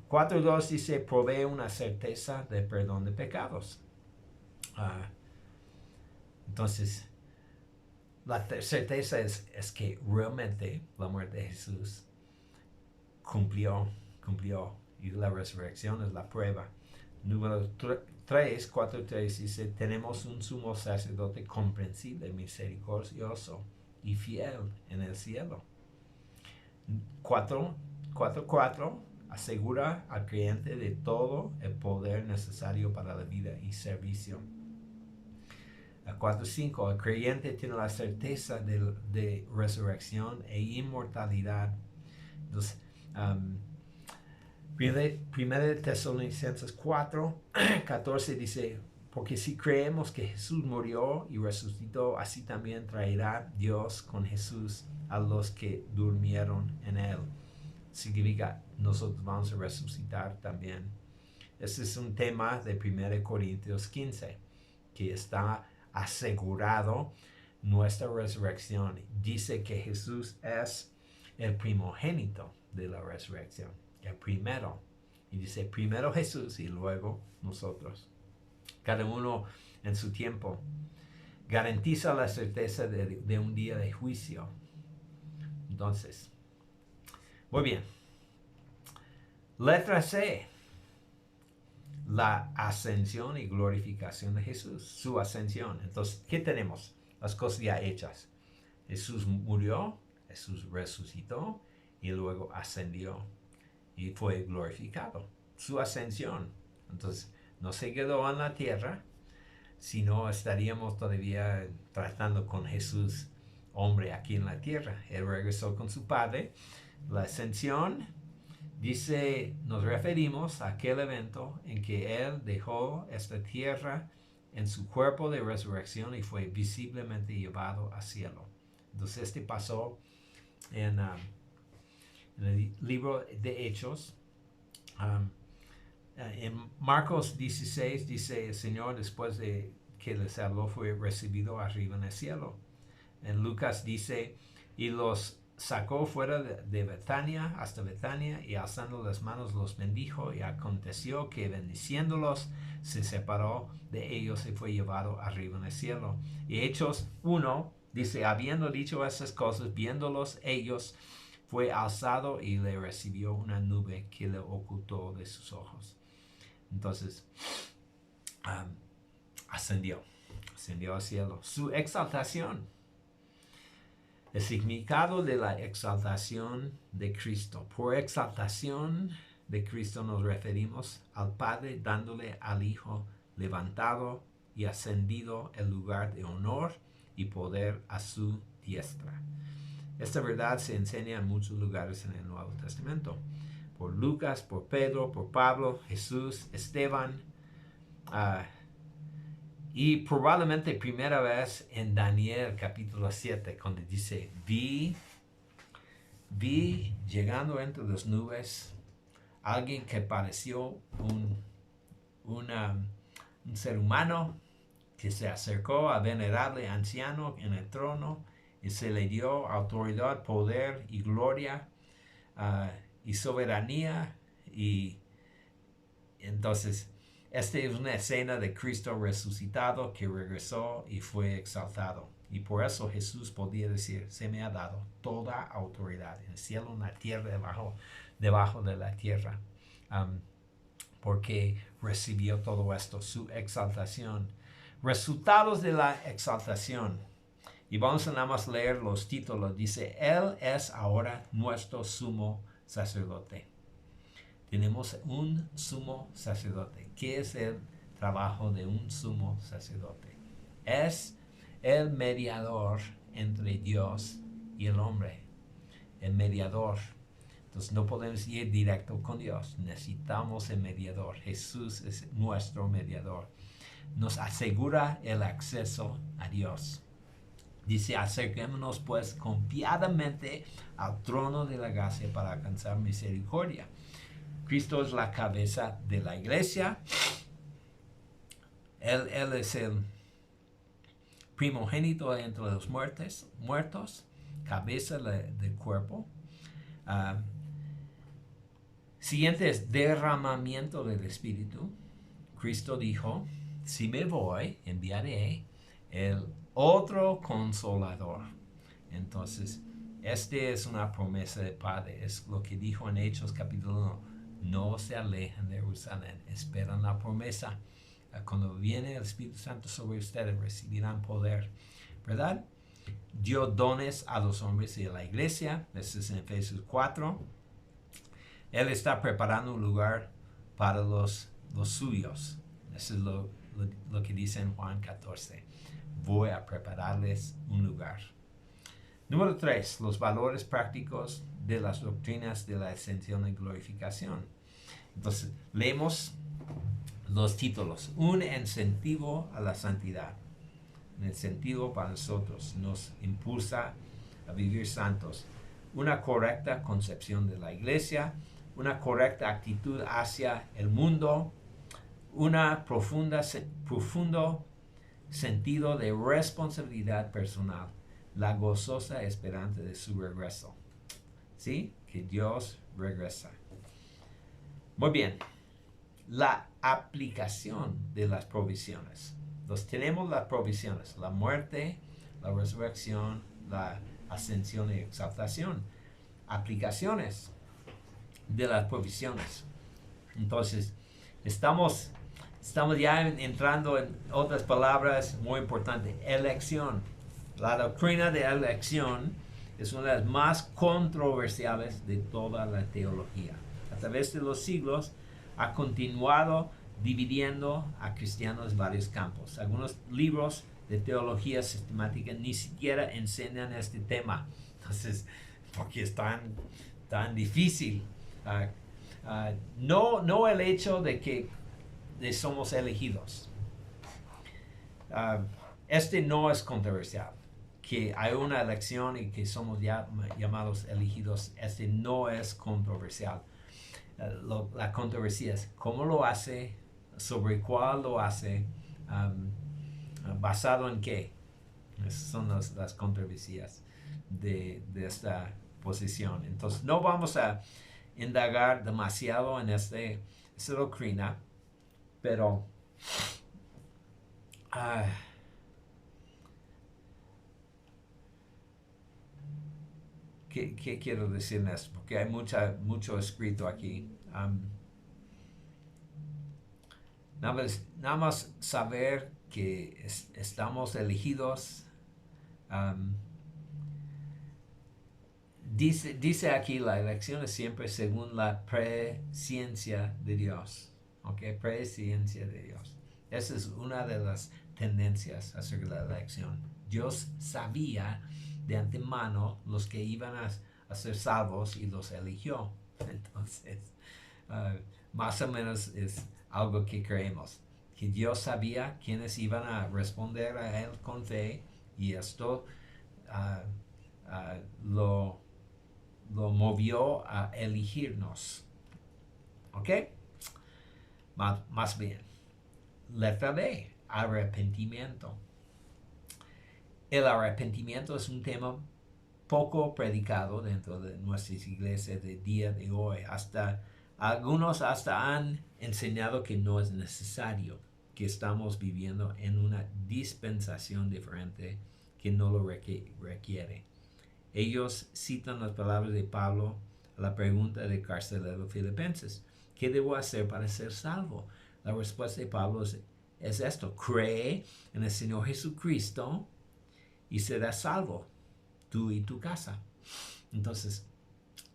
4.2 dice, provee una certeza de perdón de pecados. Entonces, la certeza es que realmente la muerte de Jesús cumplió. Y la resurrección es la prueba. Número 3, 4.3 dice, tenemos un sumo sacerdote comprensible, misericordioso y fiel en el cielo. 4.4 asegura al creyente de todo el poder necesario para la vida y servicio. 4.5 el creyente tiene la certeza de resurrección e inmortalidad. Entonces, 1 Tesalonicenses 4.14 dice, porque si creemos que Jesús murió y resucitó, así también traerá Dios con Jesús a los que durmieron en él. Significa, nosotros vamos a resucitar también. Este es un tema de 1 Corintios 15, que está asegurado nuestra resurrección. Dice que Jesús es el primogénito de la resurrección, el primero. Y dice primero Jesús y luego nosotros. Cada uno en su tiempo. Garantiza la certeza de un día de juicio. Entonces, muy bien. Letra C. La ascensión y glorificación de Jesús. Su ascensión. Entonces, ¿qué tenemos? Las cosas ya hechas. Jesús murió, Jesús resucitó y luego ascendió y fue glorificado. Su ascensión. Entonces, no se quedó en la tierra, sino estaríamos todavía tratando con Jesús, hombre, aquí en la tierra. Él regresó con su Padre. La ascensión, dice, nos referimos a aquel evento en que Él dejó esta tierra en su cuerpo de resurrección y fue visiblemente llevado al cielo. Entonces, este pasó en el libro de Hechos. En Marcos 16 dice, el Señor después de que les habló fue recibido arriba en el cielo. En Lucas dice, y los sacó fuera de Betania hasta Betania y alzando las manos los bendijo y aconteció que bendiciéndolos se separó de ellos y fue llevado arriba en el cielo. Y Hechos 1 dice, habiendo dicho estas cosas, viéndolos ellos fue alzado y le recibió una nube que le ocultó de sus ojos. Entonces, ascendió al cielo. Su exaltación. El significado de la exaltación de Cristo. Por exaltación de Cristo nos referimos al Padre dándole al Hijo levantado y ascendido el lugar de honor y poder a su diestra. Esta verdad se enseña en muchos lugares en el Nuevo Testamento. Por Lucas, por Pedro, por Pablo, Jesús, Esteban, y probablemente primera vez en Daniel capítulo 7, cuando dice, vi llegando entre las nubes alguien que pareció un ser humano que se acercó al venerable anciano en el trono y se le dio autoridad, poder y gloria y soberanía. Y entonces, esta es una escena de Cristo resucitado que regresó y fue exaltado. Y por eso Jesús podía decir, se me ha dado toda autoridad en el cielo, en la tierra, debajo de la tierra. Porque recibió todo esto, su exaltación. Resultados de la exaltación. Y vamos a nada más leer los títulos. Dice, Él es ahora nuestro sumo sacerdote. Tenemos un sumo sacerdote. ¿Qué es el trabajo de un sumo sacerdote? Es el mediador entre Dios y el hombre. El mediador. Entonces no podemos ir directo con Dios. Necesitamos el mediador. Jesús es nuestro mediador. Nos asegura el acceso a Dios. Dice, acerquémonos pues confiadamente al trono de la gracia para alcanzar misericordia. Cristo es la cabeza de la iglesia. Él es el primogénito entre los muertos, cabeza del cuerpo. Siguiente es derramamiento del Espíritu. Cristo dijo, si me voy, enviaré el otro consolador. Entonces, es una promesa de Padre. Es lo que dijo en Hechos capítulo 1. No se alejen de Jerusalén, esperan la promesa. Cuando viene el Espíritu Santo sobre ustedes, recibirán poder, ¿verdad? Dio dones a los hombres y a la iglesia. Eso es en Efesios 4. Él está preparando un lugar para los suyos. Eso es lo que dice en Juan 14. Voy a prepararles un lugar. Número 3. Los valores prácticos de las doctrinas de la ascensión y glorificación. Entonces, leemos los títulos. Un incentivo a la santidad. Un incentivo para nosotros. Nos impulsa a vivir santos. Una correcta concepción de la iglesia. Una correcta actitud hacia el mundo. Una profundo sentido de responsabilidad personal. La gozosa esperanza de su regreso. ¿Sí? Que Dios regresa. Muy bien. La aplicación de las provisiones. Entonces tenemos las provisiones. La muerte, la resurrección, la ascensión y exaltación. Aplicaciones de las provisiones. Entonces, estamos ya entrando en otras palabras muy importantes. Elección. La doctrina de elección es una de las más controversiales de toda la teología. A través de los siglos ha continuado dividiendo a cristianos en varios campos. Algunos libros de teología sistemática ni siquiera enseñan este tema. Entonces, porque es tan difícil. No el hecho de que somos elegidos. Este no es controversial. Que hay una elección y que somos llamados elegidos, este no es controversial. La controversia es cómo lo hace, sobre cuál lo hace, basado en qué. Esas son las controversias de esta posición. Entonces no vamos a indagar demasiado en esta doctrina, pero ¿Qué quiero decir en esto? Porque hay mucho escrito aquí. Nada más saber que estamos elegidos. Dice aquí, la elección es siempre según la presciencia de Dios. ¿Ok? Presciencia de Dios. Esa es una de las tendencias acerca de la elección. Dios sabía de antemano los que iban a ser salvos y los eligió. Entonces, más o menos es algo que creemos. Que Dios sabía quiénes iban a responder a Él con fe y esto lo movió a elegirnos. ¿Ok? Más bien. Letra B, arrepentimiento. El arrepentimiento es un tema poco predicado dentro de nuestras iglesias de día de hoy. Algunos han enseñado que no es necesario, que estamos viviendo en una dispensación diferente que no lo requiere. Ellos citan las palabras de Pablo a la pregunta del carcelero filipenses. ¿Qué debo hacer para ser salvo? La respuesta de Pablo es esto: cree en el Señor Jesucristo y serás salvo, tú y tu casa. Entonces,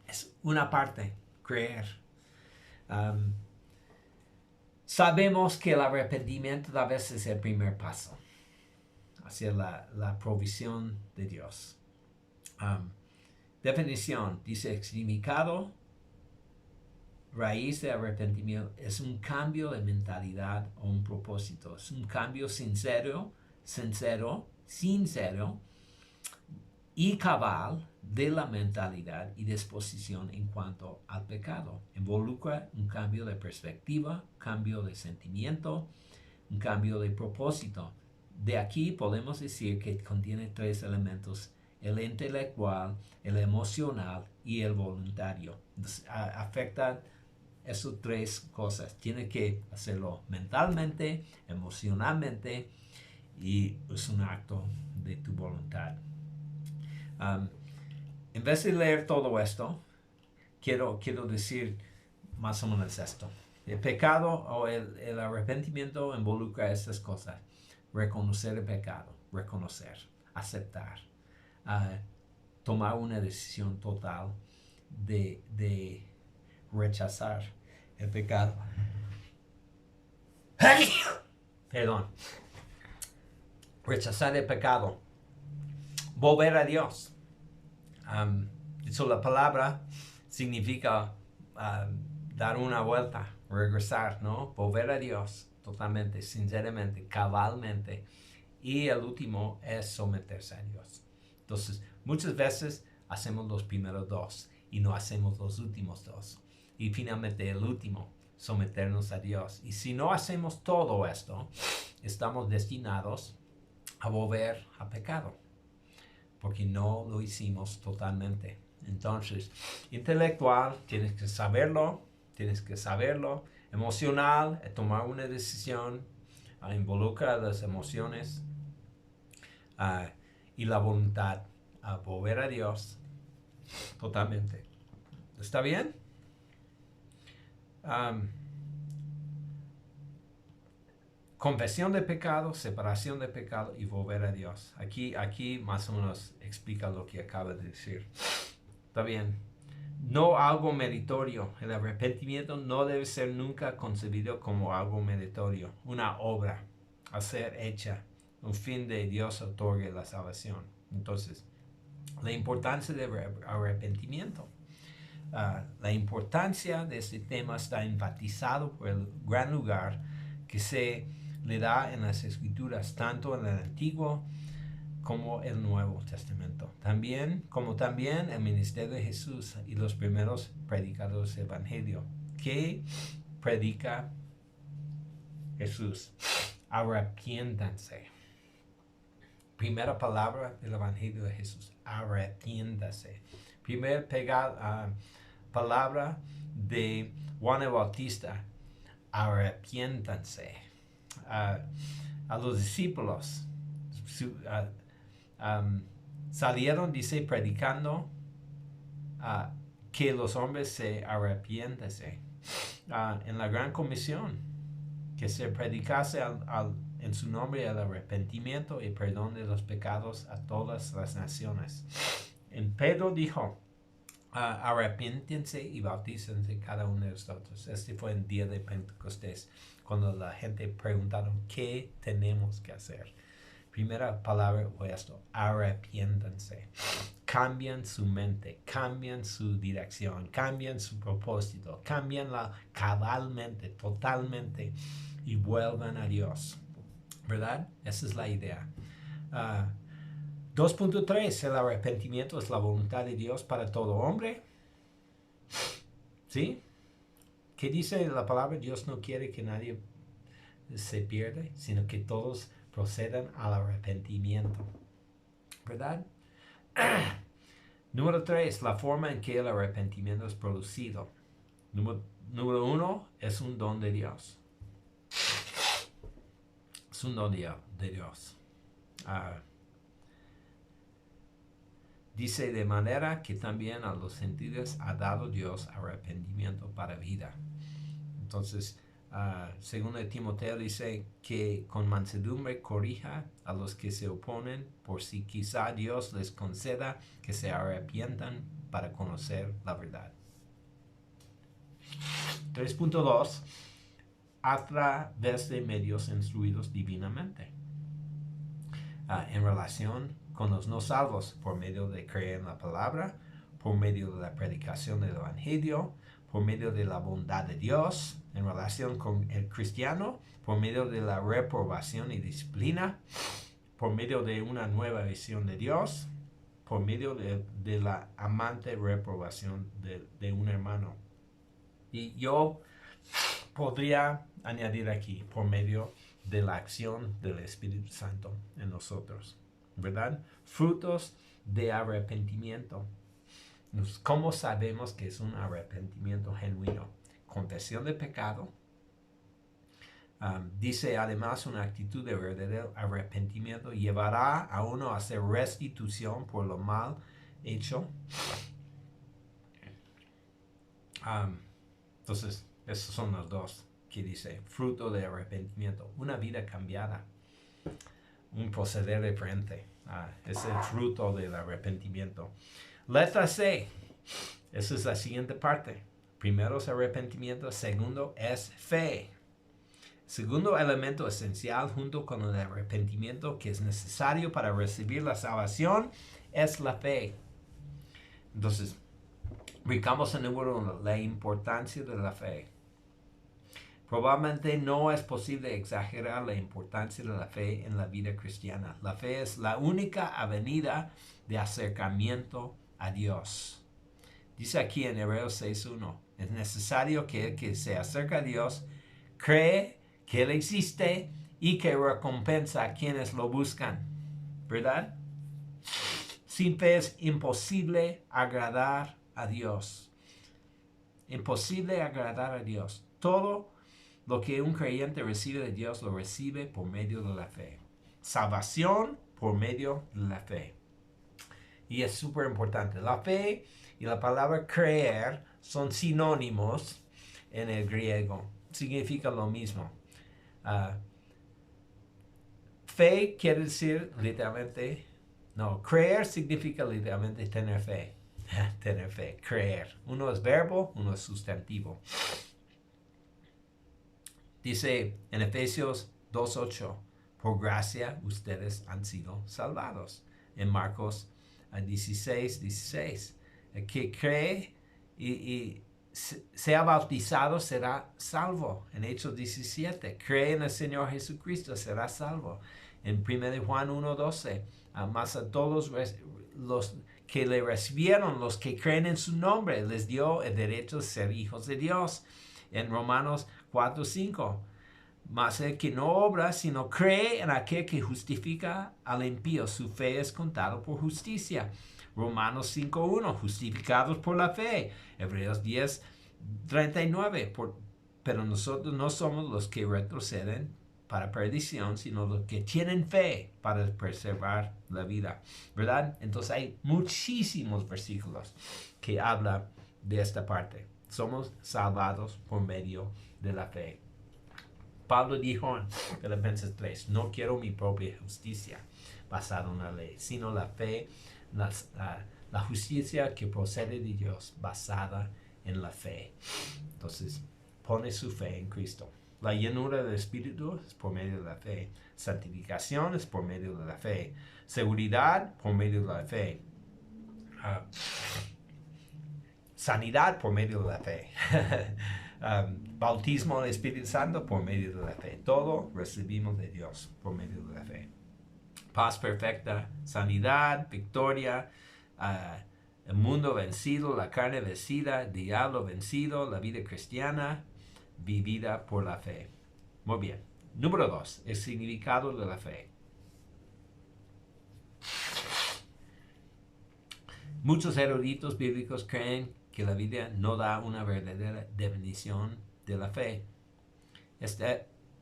es una parte, creer. Sabemos que el arrepentimiento a veces es el primer paso hacia la provisión de Dios. Definición, dice: significado, raíz de arrepentimiento, es un cambio de mentalidad o un propósito. Es un cambio sincero y cabal de la mentalidad y disposición en cuanto al pecado. Involucra un cambio de perspectiva, cambio de sentimiento, un cambio de propósito. De aquí podemos decir que contiene tres elementos: el intelectual, el emocional y el voluntario. Entonces, afecta esas tres cosas. Tiene que hacerlo mentalmente, emocionalmente, y es un acto de tu voluntad. En vez de leer todo esto, quiero decir más o menos esto. El pecado o el arrepentimiento involucra estas cosas: reconocer el pecado, aceptar, tomar una decisión total de rechazar el pecado. Perdón. Rechazar el pecado. Volver a Dios. La palabra significa dar una vuelta, regresar, ¿no? Volver a Dios totalmente, sinceramente, cabalmente. Y el último es someterse a Dios. Entonces, muchas veces hacemos los primeros dos y no hacemos los últimos dos. Y finalmente el último, someternos a Dios. Y si no hacemos todo esto, estamos destinados a volver a pecado, porque no lo hicimos totalmente. Entonces, intelectual, tienes que saberlo. Emocional, tomar una decisión, involucra las emociones y la voluntad, a volver a Dios totalmente. ¿Está bien? Confesión de pecado, separación de pecado y volver a Dios. Aquí más o menos explica lo que acaba de decir. Está bien. No algo meritorio. El arrepentimiento no debe ser nunca concebido como algo meritorio. Una obra a ser hecha. Un fin de Dios otorgue la salvación. Entonces, la importancia del arrepentimiento. La importancia de este tema está enfatizado por el gran lugar que se le da en las Escrituras, tanto en el Antiguo como el Nuevo Testamento. También el ministerio de Jesús y los primeros predicadores del Evangelio. ¿Qué predica Jesús? Arrepiéntanse. Primera palabra del Evangelio de Jesús: arrepiéntase. Primera palabra de Juan el Bautista: arrepiéntanse. A los discípulos salieron, dice, predicando que los hombres se arrepiéntense. En la gran comisión, que se predicase en su nombre el arrepentimiento y perdón de los pecados a todas las naciones. En Pedro dijo, arrepiéntense y bautícense cada uno de nosotros. Este fue el día de Pentecostés, cuando la gente preguntaron, ¿qué tenemos que hacer? Primera palabra fue esto, arrepiéntanse. Cambian su mente, cambian su dirección, cambian su propósito, cambianla cabalmente, totalmente y vuelvan a Dios. ¿Verdad? Esa es la idea. 2.3, el arrepentimiento es la voluntad de Dios para todo hombre. ¿Sí? ¿Qué dice la palabra? Dios no quiere que nadie se pierda, sino que todos procedan al arrepentimiento. ¿Verdad? Número 3, la forma en que el arrepentimiento es producido. Número 1, es un don de Dios. Es un don de Dios. Dice, de manera que también a los gentiles ha dado Dios arrepentimiento para vida. Entonces, según Timoteo dice que con mansedumbre corrija a los que se oponen, por si quizá Dios les conceda que se arrepientan para conocer la verdad. 3.2, a través de medios instruidos divinamente. En relación con los no salvos, por medio de creer en la palabra, por medio de la predicación del evangelio, por medio de la bondad de Dios, en relación con el cristiano, por medio de la reprobación y disciplina, por medio de una nueva visión de Dios, por medio de la amante reprobación de un hermano. Y yo podría añadir aquí, por medio de la acción del Espíritu Santo en nosotros, ¿verdad? Frutos de arrepentimiento. ¿Cómo sabemos que es un arrepentimiento genuino? Confesión de pecado. Dice además una actitud de verdadero arrepentimiento llevará a uno a hacer restitución por lo mal hecho. Entonces, esos son los dos que dice, fruto de arrepentimiento, una vida cambiada, un proceder diferente. Es el fruto del arrepentimiento. Letra C, esa es la siguiente parte. Primero es arrepentimiento, segundo es fe. Segundo elemento esencial junto con el arrepentimiento que es necesario para recibir la salvación es la fe. Entonces, ubicamos el número 1, la importancia de la fe. Probablemente no es posible exagerar la importancia de la fe en la vida cristiana. La fe es la única avenida de acercamiento a Dios. Dice aquí en Hebreos 6.1, es necesario que el que se acerca a Dios cree que Él existe y que recompensa a quienes lo buscan. ¿Verdad? Sin fe es imposible agradar a Dios. Imposible agradar a Dios. Todo lo que un creyente recibe de Dios lo recibe por medio de la fe. Salvación por medio de la fe. Y es súper importante. La fe y la palabra creer son sinónimos en el griego. Significa lo mismo. Fe quiere decir literalmente, creer significa literalmente tener fe. Tener fe, creer. Uno es verbo, uno es sustantivo. Dice en Efesios 2.8, por gracia ustedes han sido salvados. En Marcos 16:16, el que cree y sea bautizado será salvo. En Hechos 17, cree en el Señor Jesucristo, será salvo. En 1 Juan 1:12, más a todos los que le recibieron, los que creen en su nombre, les dio el derecho de ser hijos de Dios. En Romanos 4:5, mas el que no obra, sino cree en aquel que justifica al impío, su fe es contada por justicia. Romanos 5:1, justificados por la fe. Hebreos 10:39, pero nosotros no somos los que retroceden, para perdición, sino los que tienen fe para preservar la vida, ¿verdad? Entonces hay muchísimos versículos que hablan de esta parte. Somos salvados por medio de la fe. Pablo dijo en Filipenses 3, no quiero mi propia justicia basada en la ley, sino la fe, la justicia que procede de Dios basada en la fe. Entonces, pone su fe en Cristo. La llenura del Espíritu es por medio de la fe. Santificación es por medio de la fe. Seguridad por medio de la fe. Sanidad por medio de la fe. Bautismo en el Espíritu Santo por medio de la fe. Todo recibimos de Dios por medio de la fe. Paz perfecta, sanidad, victoria, el mundo vencido, la carne vencida, el diablo vencido, la vida cristiana vivida por la fe. Muy bien. Número 2, el significado de la fe. Muchos eruditos bíblicos creen que la Biblia no da una verdadera definición de la fe.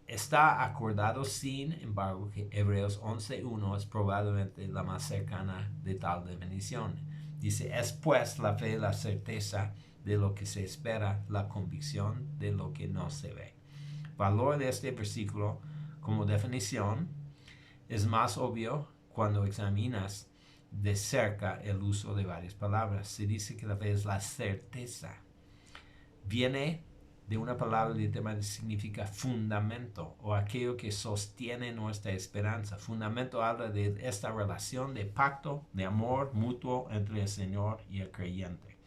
Está acordado, sin embargo, que Hebreos 11:1 es probablemente la más cercana de tal definición. Dice, es pues la fe la certeza de lo que se espera, la convicción de lo que no se ve. Valor de este versículo como definición es más obvio cuando examinas de cerca el uso de varias palabras. Se dice que la fe es la certeza. Viene de una palabra literalmente significa fundamento o aquello que sostiene nuestra esperanza. Fundamento habla de esta relación de pacto, de amor mutuo entre el Señor y el creyente.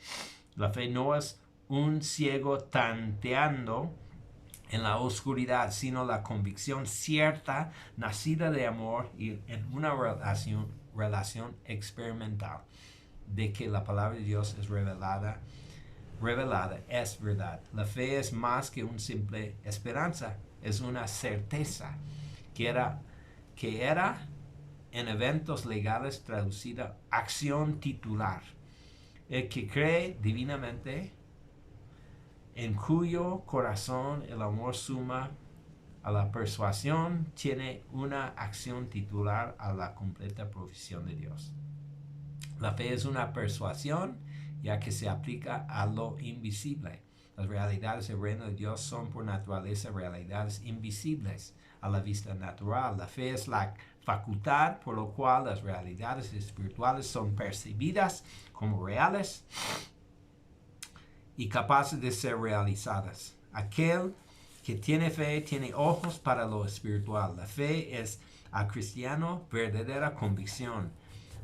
La fe no es un ciego tanteando en la oscuridad, sino la convicción cierta, nacida de amor y en una relación experimental de que la palabra de Dios es revelada es verdad. La fe es más que una simple esperanza, es una certeza que era en eventos legales traducida acción titular. El que cree divinamente, en cuyo corazón el amor suma a la persuasión, tiene una acción titular a la completa provisión de Dios. La fe es una persuasión, ya que se aplica a lo invisible. Las realidades del reino de Dios son por naturaleza realidades invisibles a la vista natural. La fe es la facultad por lo cual las realidades espirituales son percibidas como reales y capaces de ser realizadas. Aquel que tiene fe tiene ojos para lo espiritual. La fe es al cristiano verdadera convicción.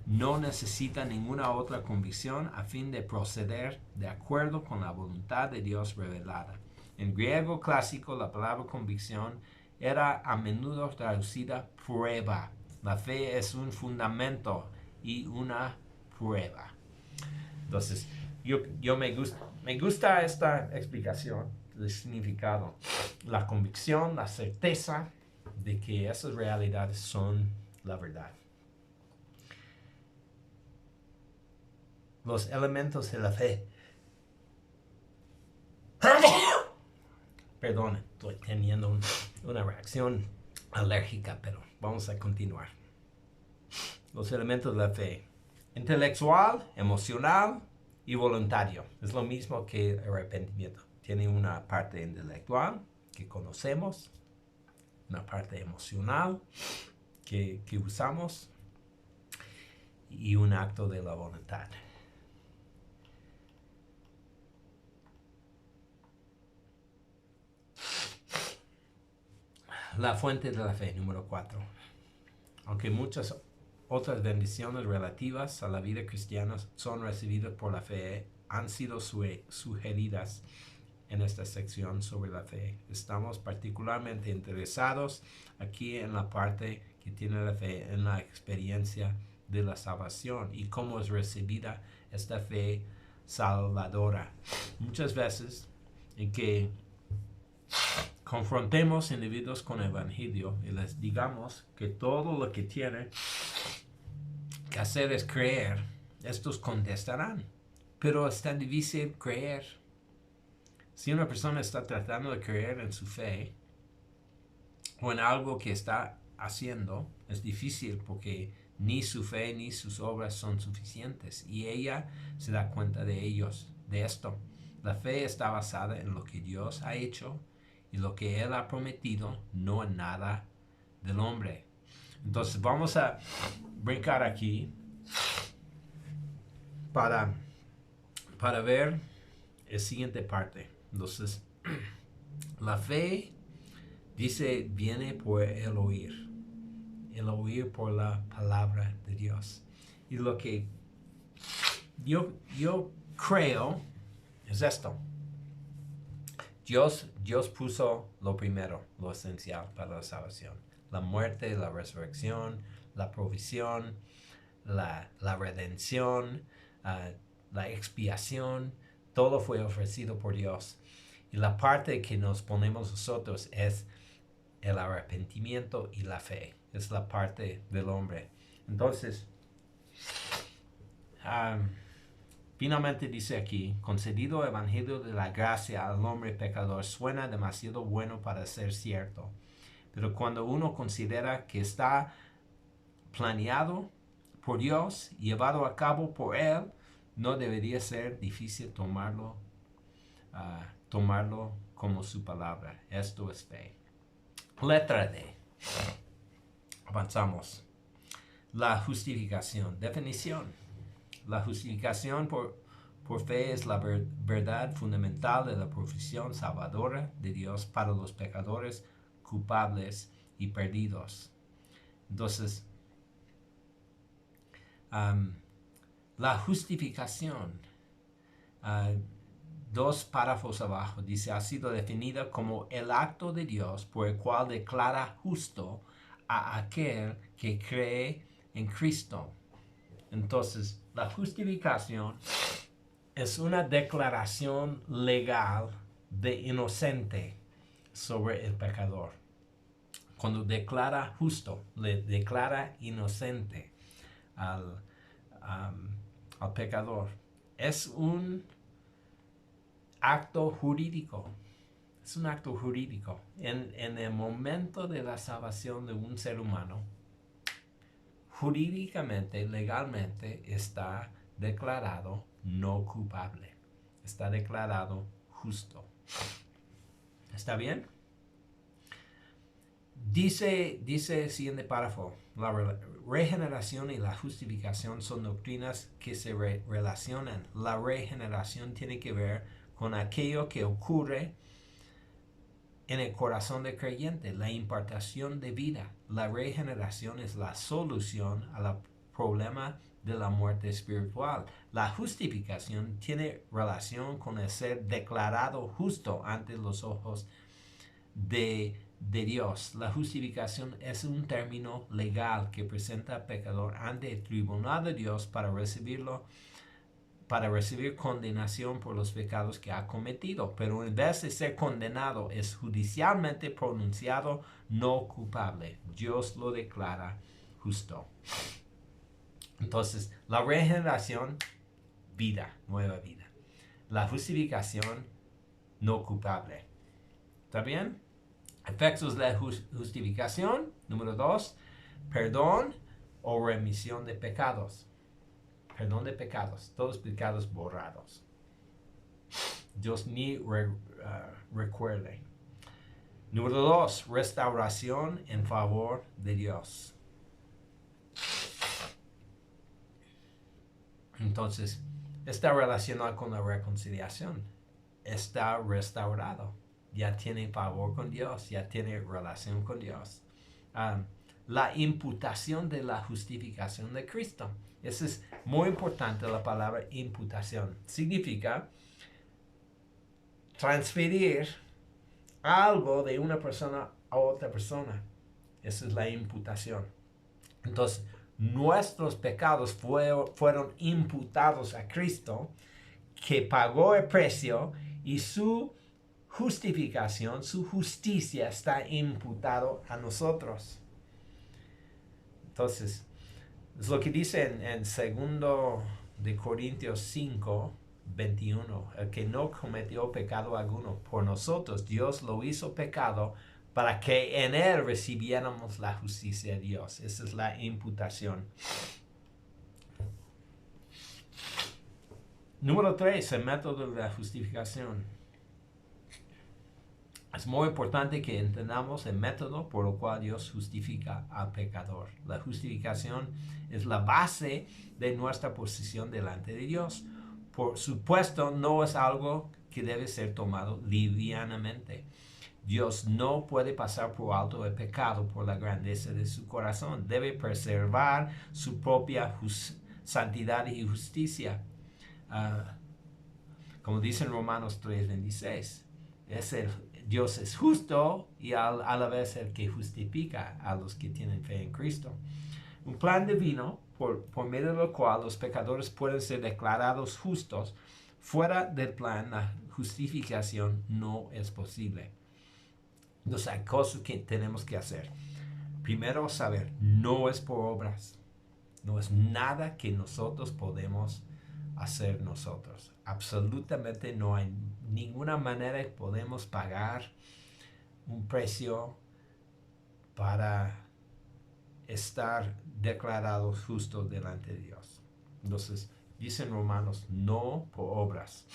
No necesita ninguna otra convicción a fin de proceder de acuerdo con la voluntad de Dios revelada. En griego clásico, la palabra convicción era a menudo traducida prueba. La fe es un fundamento y una prueba. Entonces, yo me gusta esta explicación del significado. La convicción, la certeza de que esas realidades son la verdad. Los elementos de la fe. Perdón, estoy teniendo una reacción alérgica, pero vamos a continuar. Los elementos de la fe. Intelectual, emocional y voluntario. Es lo mismo que el arrepentimiento. Tiene una parte intelectual que conocemos, una parte emocional que usamos y un acto de la voluntad. La fuente de la fe, número 4. Aunque muchas otras bendiciones relativas a la vida cristiana son recibidas por la fe, han sido sugeridas en esta sección sobre la fe. Estamos particularmente interesados aquí en la parte que tiene la fe, en la experiencia de la salvación y cómo es recibida esta fe salvadora. Muchas veces en que confrontemos individuos con el Evangelio y les digamos que todo lo que tienen que hacer es creer, estos contestarán, pero es tan difícil creer. Si una persona está tratando de creer en su fe, o en algo que está haciendo, es difícil porque ni su fe ni sus obras son suficientes. Y ella se da cuenta de ellos, de esto. La fe está basada en lo que Dios ha hecho y lo que Él ha prometido, no en nada del hombre. Entonces vamos a brincar aquí para ver la siguiente parte. Entonces, la fe, dice, viene por el oír por la palabra de Dios. Y lo que yo creo es esto. Dios puso lo primero, lo esencial para la salvación. La muerte, la resurrección, la provisión, la redención, la expiación, todo fue ofrecido por Dios. Y la parte que nos ponemos nosotros es el arrepentimiento y la fe. Es la parte del hombre. Entonces, finalmente dice aquí, concedido evangelio de la gracia al hombre pecador suena demasiado bueno para ser cierto. Pero cuando uno considera que está planeado por Dios y llevado a cabo por Él, no debería ser difícil tomarlo como su palabra. Esto es fe. Letra D. Avanzamos. La justificación. Definición. La justificación por fe es la verdad fundamental de la profesión salvadora de Dios para los pecadores culpables y perdidos. Entonces, la justificación, dos párrafos abajo, dice, ha sido definida como el acto de Dios por el cual declara justo a aquel que cree en Cristo. Entonces, la justificación es una declaración legal de inocente sobre el pecador. Cuando declara justo, le declara inocente al pecador. Es un acto jurídico. Es un acto jurídico. En el momento de la salvación de un ser humano, jurídicamente, legalmente, está declarado no culpable. Está declarado justo. ¿Está bien? Dice el siguiente párrafo, la regeneración y la justificación son doctrinas que se relacionan. La regeneración tiene que ver con aquello que ocurre en el corazón del creyente, la impartación de vida. La regeneración es la solución al problema de la muerte espiritual. La justificación tiene relación con el ser declarado justo ante los ojos de Dios. La justificación es un término legal que presenta al pecador ante el tribunal de Dios para recibir condenación por los pecados que ha cometido, pero en vez de ser condenado es judicialmente pronunciado no culpable. Dios lo declara justo. Entonces, la regeneración, vida, nueva vida. La justificación, no culpable. ¿Está bien? Efectos de la justificación. Número 2, perdón o remisión de pecados. Perdón de pecados, todos pecados borrados. Dios ni recuerde. Número 2, restauración en favor de Dios. Entonces, está relacionado con la reconciliación. Está restaurado. Ya tiene favor con Dios, ya tiene relación con Dios. La imputación de la justificación de Cristo. Eso es muy importante, la palabra imputación. Significa transferir algo de una persona a otra persona. Esa es la imputación. Entonces, nuestros pecados fueron imputados a Cristo, que pagó el precio, y su justificación, su justicia está imputado a nosotros. Entonces, es lo que dice en 2 de Corintios 5, 21. El que no cometió pecado alguno por nosotros, Dios lo hizo pecado para que en Él recibiéramos la justicia de Dios. Esa es la imputación. Número 3, el método de la justificación. Es muy importante que entendamos el método por el cual Dios justifica al pecador. La justificación es la base de nuestra posición delante de Dios. Por supuesto, no es algo que debe ser tomado livianamente. Dios no puede pasar por alto el pecado por la grandeza de su corazón. Debe preservar su propia santidad y justicia. Como dice en Romanos 3:26, Dios es justo y a la vez el que justifica a los que tienen fe en Cristo. Un plan divino por medio del cual los pecadores pueden ser declarados justos. Fuera del plan, la justificación no es posible. Entonces hay cosas que tenemos que hacer. Primero, saber, no es por obras. No es nada que nosotros podemos hacer nosotros. Absolutamente no hay ninguna manera que podemos pagar un precio para estar declarados justos delante de Dios. Entonces, dicen Romanos, no por obras,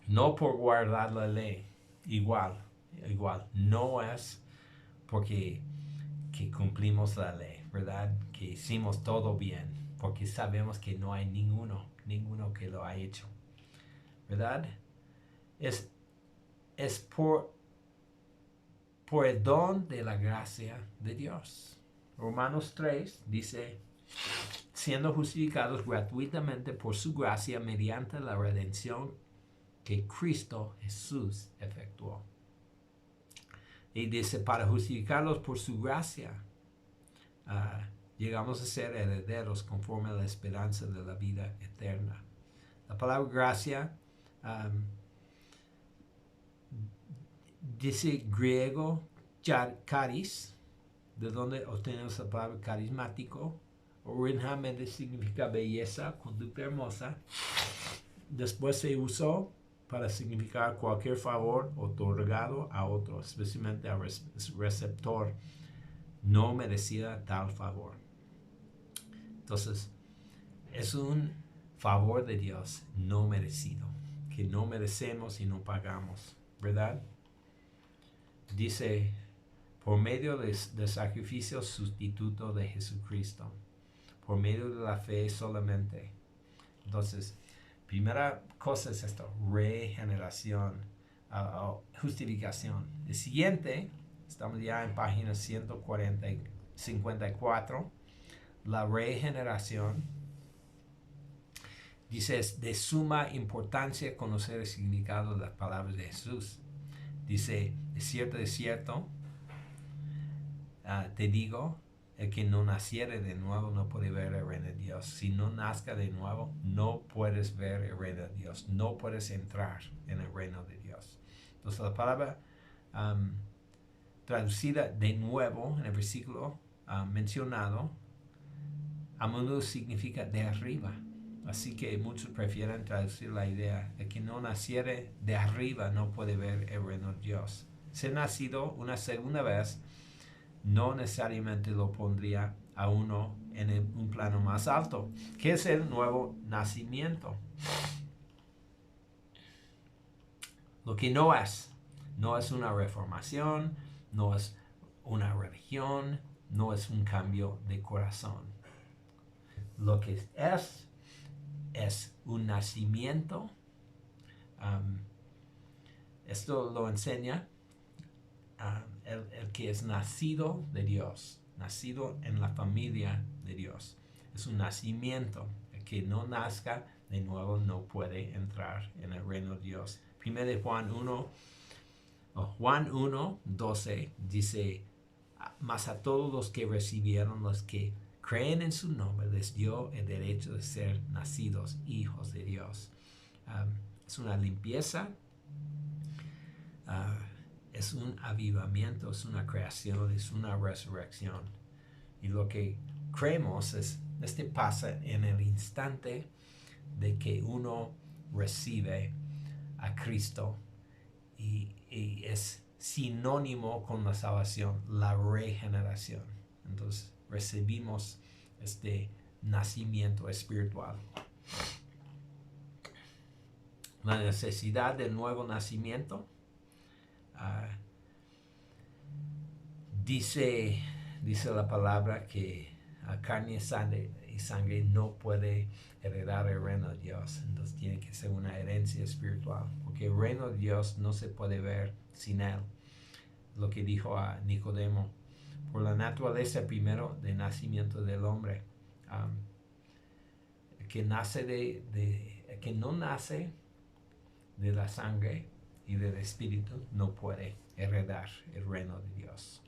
no por guardar la ley, igual, no es porque que cumplimos la ley, ¿verdad? Que hicimos todo bien, porque sabemos que no hay ninguno que lo ha hecho, ¿verdad? Es por el don de la gracia de Dios. Romanos 3 dice, siendo justificados gratuitamente por su gracia mediante la redención que Cristo Jesús efectuó. Y dice, para justificarlos por su gracia, llegamos a ser herederos conforme a la esperanza de la vida eterna. La palabra gracia dice griego charis, de donde obtenemos la palabra carismático. Originalmente significa belleza, conducta hermosa. Después se usó para significar cualquier favor otorgado a otro, especialmente al receptor, no merecía tal favor. Entonces, es un favor de Dios no merecido, que no merecemos y no pagamos, ¿verdad? Dice, por medio del sacrificio sustituto de Jesucristo, por medio de la fe solamente. Entonces, primera cosa es esto, regeneración, justificación. El siguiente, estamos ya en página 154, la regeneración. Dice, es de suma importancia conocer el significado de las palabras de Jesús. Dice, de cierto, te digo, el que no naciere de nuevo no puede ver el reino de Dios. Si no nazca de nuevo, no puedes ver el reino de Dios. No puedes entrar en el reino de Dios. Entonces la palabra traducida de nuevo en el versículo mencionado, a menudo significa de arriba. Así que muchos prefieren traducir la idea de que no naciere de arriba no puede ver el reino de Dios. Ser nacido una segunda vez no necesariamente lo pondría a uno en un plano más alto. ¿Qué es el nuevo nacimiento? Lo que no es una reformación, no es una religión, no es un cambio de corazón. Lo que es un nacimiento. Esto lo enseña el que es nacido de Dios, nacido en la familia de Dios. Es un nacimiento. El que no nazca de nuevo no puede entrar en el reino de Dios. Primero de Juan 1:12 dice, mas a todos los que recibieron, los que creen en su nombre, les dio el derecho de ser nacidos hijos de Dios. Es una limpieza, es un avivamiento, es una creación, es una resurrección. Y lo que creemos pasa en el instante de que uno recibe a Cristo y es sinónimo con la salvación, la regeneración. Entonces recibimos este nacimiento espiritual. La necesidad del nuevo nacimiento. Dice la palabra que carne y sangre no puede heredar el reino de Dios. Entonces tiene que ser una herencia espiritual, porque el reino de Dios no se puede ver sin él. Lo que dijo a Nicodemo, por la naturaleza primero de nacimiento del hombre, que no nace de la sangre y del espíritu, no puede heredar el reino de Dios.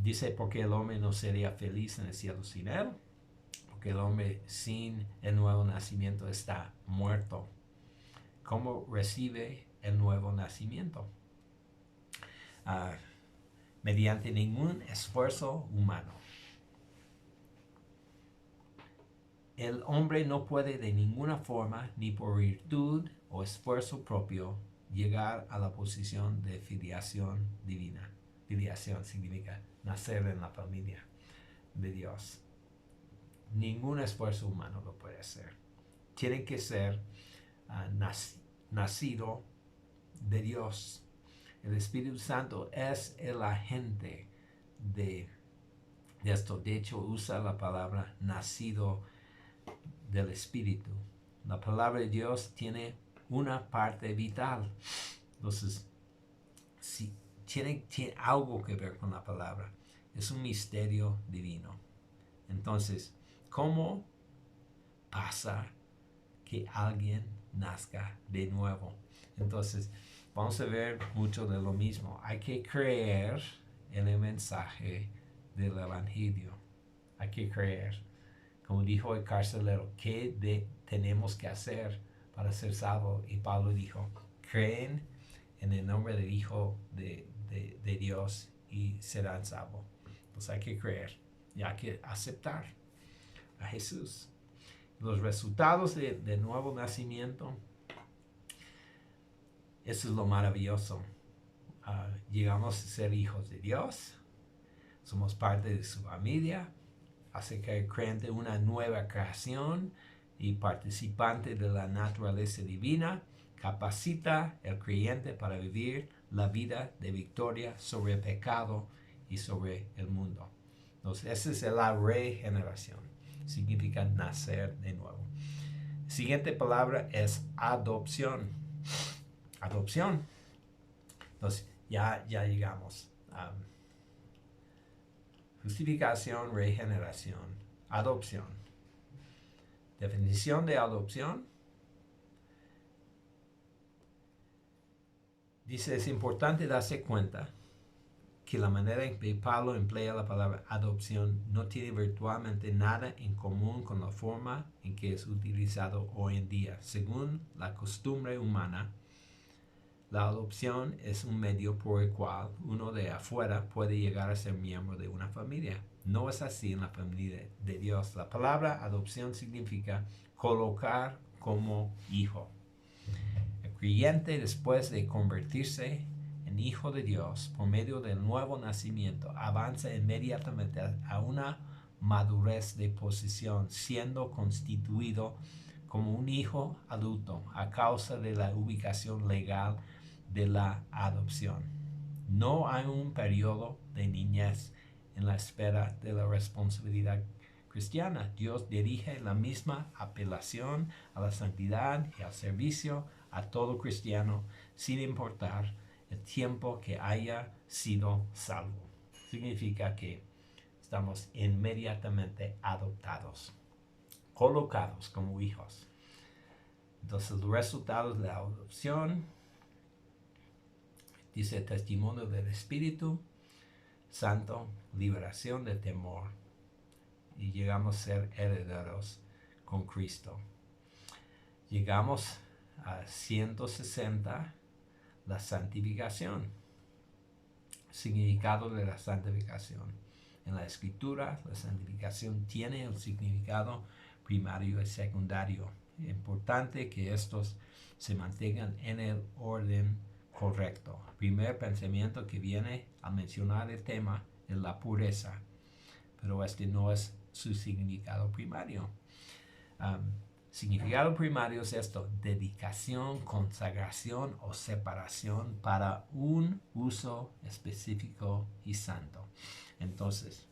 Dice, porque el hombre no sería feliz en el cielo sin él, porque el hombre sin el nuevo nacimiento está muerto. ¿Cómo recibe el nuevo nacimiento? Mediante ningún esfuerzo humano. El hombre no puede de ninguna forma, ni por virtud o esfuerzo propio, llegar a la posición de filiación divina. Filiación significa nacer en la familia de Dios. Ningún esfuerzo humano lo puede hacer. Tiene que ser nacido de Dios. El Espíritu Santo es el agente de esto. De hecho, usa la palabra nacido del Espíritu. La palabra de Dios tiene una parte vital. Entonces, si tiene algo que ver con la palabra. Es un misterio divino. Entonces, ¿cómo pasa que alguien nazca de nuevo? Entonces, vamos a ver mucho de lo mismo. Hay que creer en el mensaje del Evangelio. Hay que creer. Como dijo el carcelero, ¿qué tenemos que hacer para ser salvos? Y Pablo dijo, creen en el nombre del Hijo de Dios y serán salvos. Pues hay que creer y hay que aceptar a Jesús. Los resultados del nuevo nacimiento, eso es lo maravilloso. Llegamos a ser hijos de Dios, somos parte de su familia, hace que el creyente una nueva creación y participante de la naturaleza divina, capacita al creyente para vivir la vida de victoria sobre el pecado y sobre el mundo. Entonces, esa es la regeneración. Significa nacer de nuevo. Siguiente palabra es adopción. Adopción. Entonces, ya llegamos. Justificación, regeneración, adopción. Definición de adopción. Dice, es importante darse cuenta que la manera en que Pablo emplea la palabra adopción no tiene virtualmente nada en común con la forma en que es utilizado hoy en día. Según la costumbre humana, la adopción es un medio por el cual uno de afuera puede llegar a ser miembro de una familia. No es así en la familia de Dios. La palabra adopción significa colocar como hijo. El creyente, después de convertirse en hijo de Dios por medio del nuevo nacimiento, avanza inmediatamente a una madurez de posición, siendo constituido como un hijo adulto a causa de la ubicación legal de la adopción. No hay un periodo de niñez en la espera de la responsabilidad cristiana. Dios dirige la misma apelación a la santidad y al servicio a todo cristiano, sin importar el tiempo que haya sido salvo. Significa que estamos inmediatamente adoptados, colocados como hijos. Entonces, los resultados de la adopción, dice testimonio del Espíritu Santo, liberación de temor, y llegamos a ser herederos con Cristo. Llegamos a 160, la santificación. Significado de la santificación. En la Escritura, la santificación tiene el significado primario y secundario. importante que estos se mantengan en el orden correcto. El primer pensamiento que viene a mencionar el tema es la pureza, pero este no es su significado primario. Significado primario es esto: dedicación, consagración o separación para un uso específico y santo. Entonces,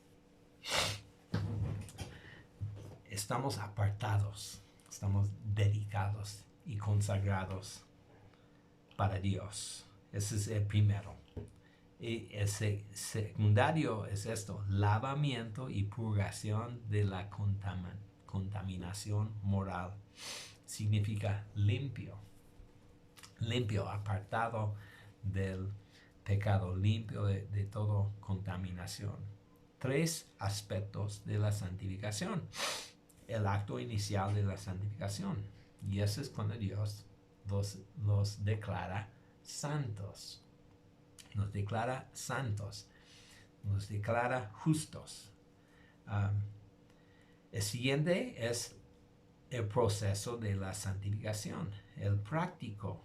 estamos apartados, estamos dedicados y consagrados para Dios. Ese es el primero. Y el secundario es esto: lavamiento y purgación de la contaminación moral. Significa limpio, apartado del pecado, limpio de toda contaminación. 3 aspectos de la santificación. El acto inicial de la santificación, y eso es cuando Dios los declara santos. Nos declara santos, nos declara justos. El siguiente es el proceso de la santificación, el práctico.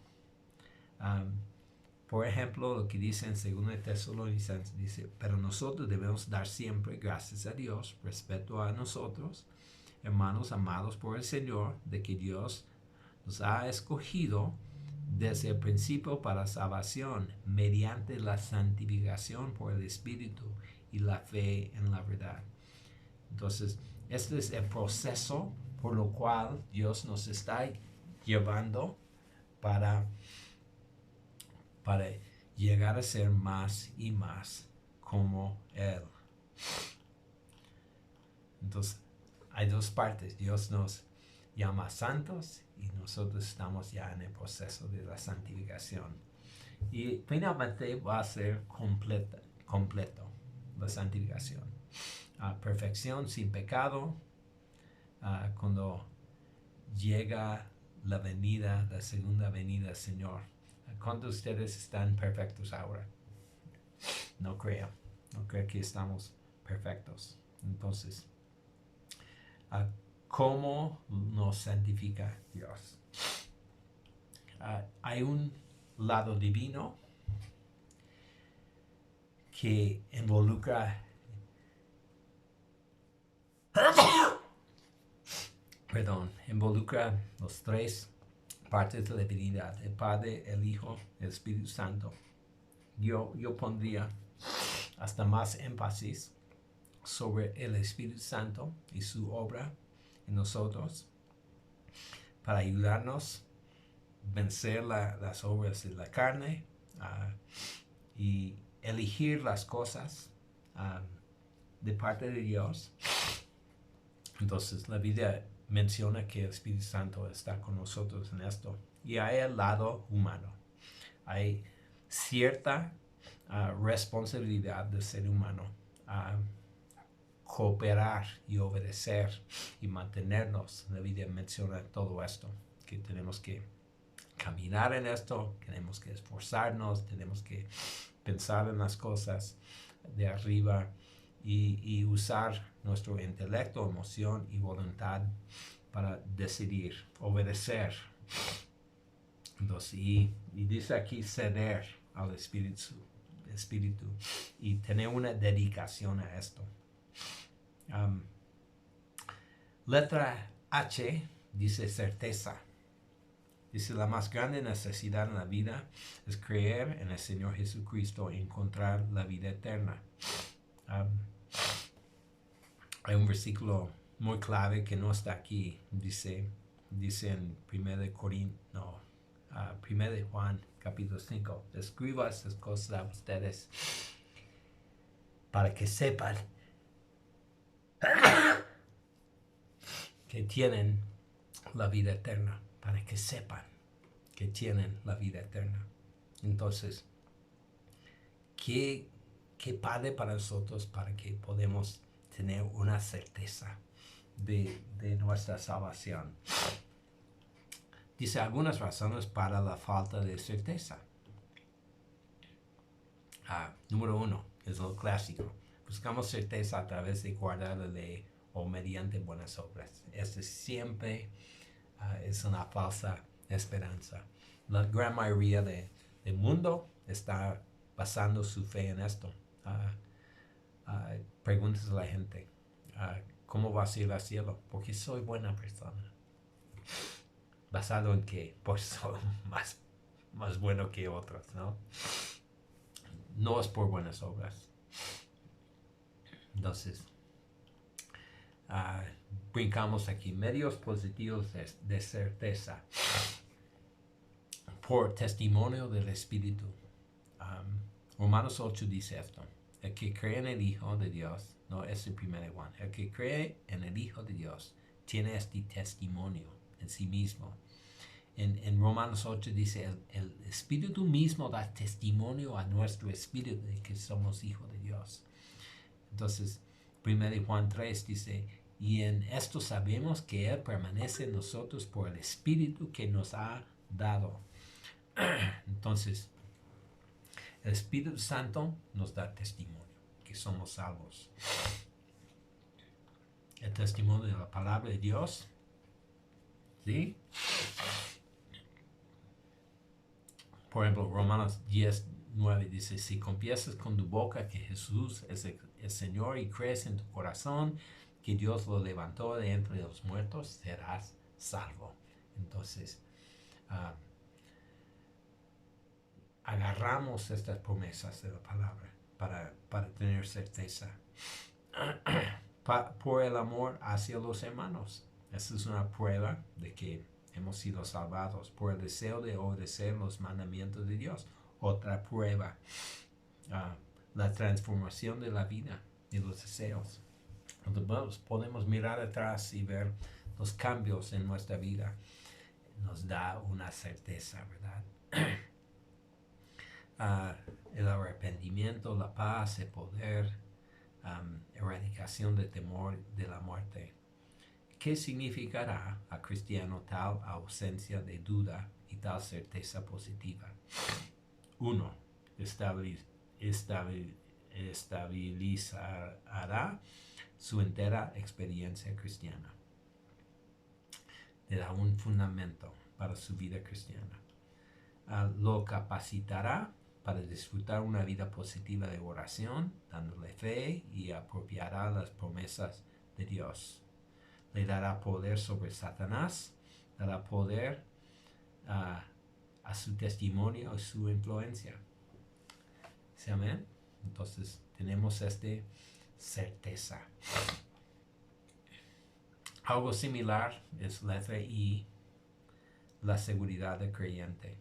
Por ejemplo, lo que dice en 2 Tesalonicenses, dice: pero nosotros debemos dar siempre gracias a Dios respecto a nosotros, hermanos amados por el Señor, de que Dios nos ha escogido desde el principio para salvación, mediante la santificación por el Espíritu y la fe en la verdad. Entonces, este es el proceso por lo cual Dios nos está llevando para llegar a ser más y más como Él. Entonces, hay 2 partes. Dios nos llama santos y nosotros estamos ya en el proceso de la santificación. Y finalmente va a ser completo la santificación. Perfección sin pecado, cuando llega la segunda venida del Señor. ¿Cuántos de ustedes están perfectos ahora? No creo que estamos perfectos. Entonces, ¿cómo nos santifica Dios? Hay un lado divino que involucra los 3 partes de la divinidad: el Padre, el Hijo, el Espíritu Santo. Yo pondría hasta más énfasis sobre el Espíritu Santo y su obra en nosotros para ayudarnos a vencer las obras de la carne y elegir las cosas de parte de Dios. Entonces, la Biblia menciona que el Espíritu Santo está con nosotros en esto. Y hay el lado humano. Hay cierta responsabilidad del ser humano a cooperar y obedecer y mantenernos. La Biblia menciona todo esto, que tenemos que caminar en esto, tenemos que esforzarnos, tenemos que pensar en las cosas de arriba y usar nuestro intelecto, emoción y voluntad para decidir, obedecer. Entonces, y dice aquí ceder al Espíritu y tener una dedicación a esto. Letra H dice certeza. Dice: la más grande necesidad en la vida es creer en el Señor Jesucristo y encontrar la vida eterna. Hay un versículo muy clave que no está aquí. Dice en 1 de Juan capítulo 5: escribo estas cosas a ustedes para que sepan que tienen la vida eterna. Para que sepan que tienen la vida eterna. Entonces, ¿qué padre para nosotros para que podamos tener una certeza de nuestra salvación? Dice algunas razones para la falta de certeza. Número 1, es lo clásico: buscamos certeza a través de guardar la ley o mediante buenas obras. Este siempre es una falsa esperanza. La gran mayoría del mundo está basando su fe en esto. Preguntas a la gente, ¿cómo vas a ir al cielo? Porque soy buena persona. ¿Basado en qué? Pues soy más bueno que otros, ¿no? No es por buenas obras. Entonces, brincamos aquí. Medios positivos de certeza. Por testimonio del Espíritu. Romanos 8 dice esto. El que cree en el Hijo de Dios, no es el primer Juan, el que cree en el Hijo de Dios tiene este testimonio en sí mismo. En Romanos 8 dice, el Espíritu mismo da testimonio a nuestro espíritu de que somos hijos de Dios. Entonces, 1 Juan 3 dice, y en esto sabemos que Él permanece en nosotros por el Espíritu que nos ha dado. Entonces, el Espíritu Santo nos da testimonio que somos salvos. El testimonio de la palabra de Dios, ¿sí? Por ejemplo, Romanos 10:9 dice, si confiesas con tu boca que Jesús es el Señor y crees en tu corazón que Dios lo levantó de entre los muertos, serás salvo. Entonces, agarramos estas promesas de la palabra para tener certeza. Por el amor hacia los hermanos. Esa es una prueba de que hemos sido salvados. Por el deseo de obedecer los mandamientos de Dios. Otra prueba. La transformación de la vida y los deseos. Entonces, podemos mirar atrás y ver los cambios en nuestra vida. Nos da una certeza, ¿verdad? El arrepentimiento, la paz, el poder, erradicación de temor de la muerte. ¿Qué significará a cristiano tal ausencia de duda y tal certeza positiva? 1. Estabilizará su entera experiencia cristiana. Le da un fundamento para su vida cristiana. Lo capacitará para disfrutar una vida positiva de oración, dándole fe y apropiará las promesas de Dios. Le dará poder sobre Satanás, dará poder a su testimonio y su influencia. ¿Sí, amén? Entonces tenemos esta certeza. Algo similar es letra I, la seguridad del creyente.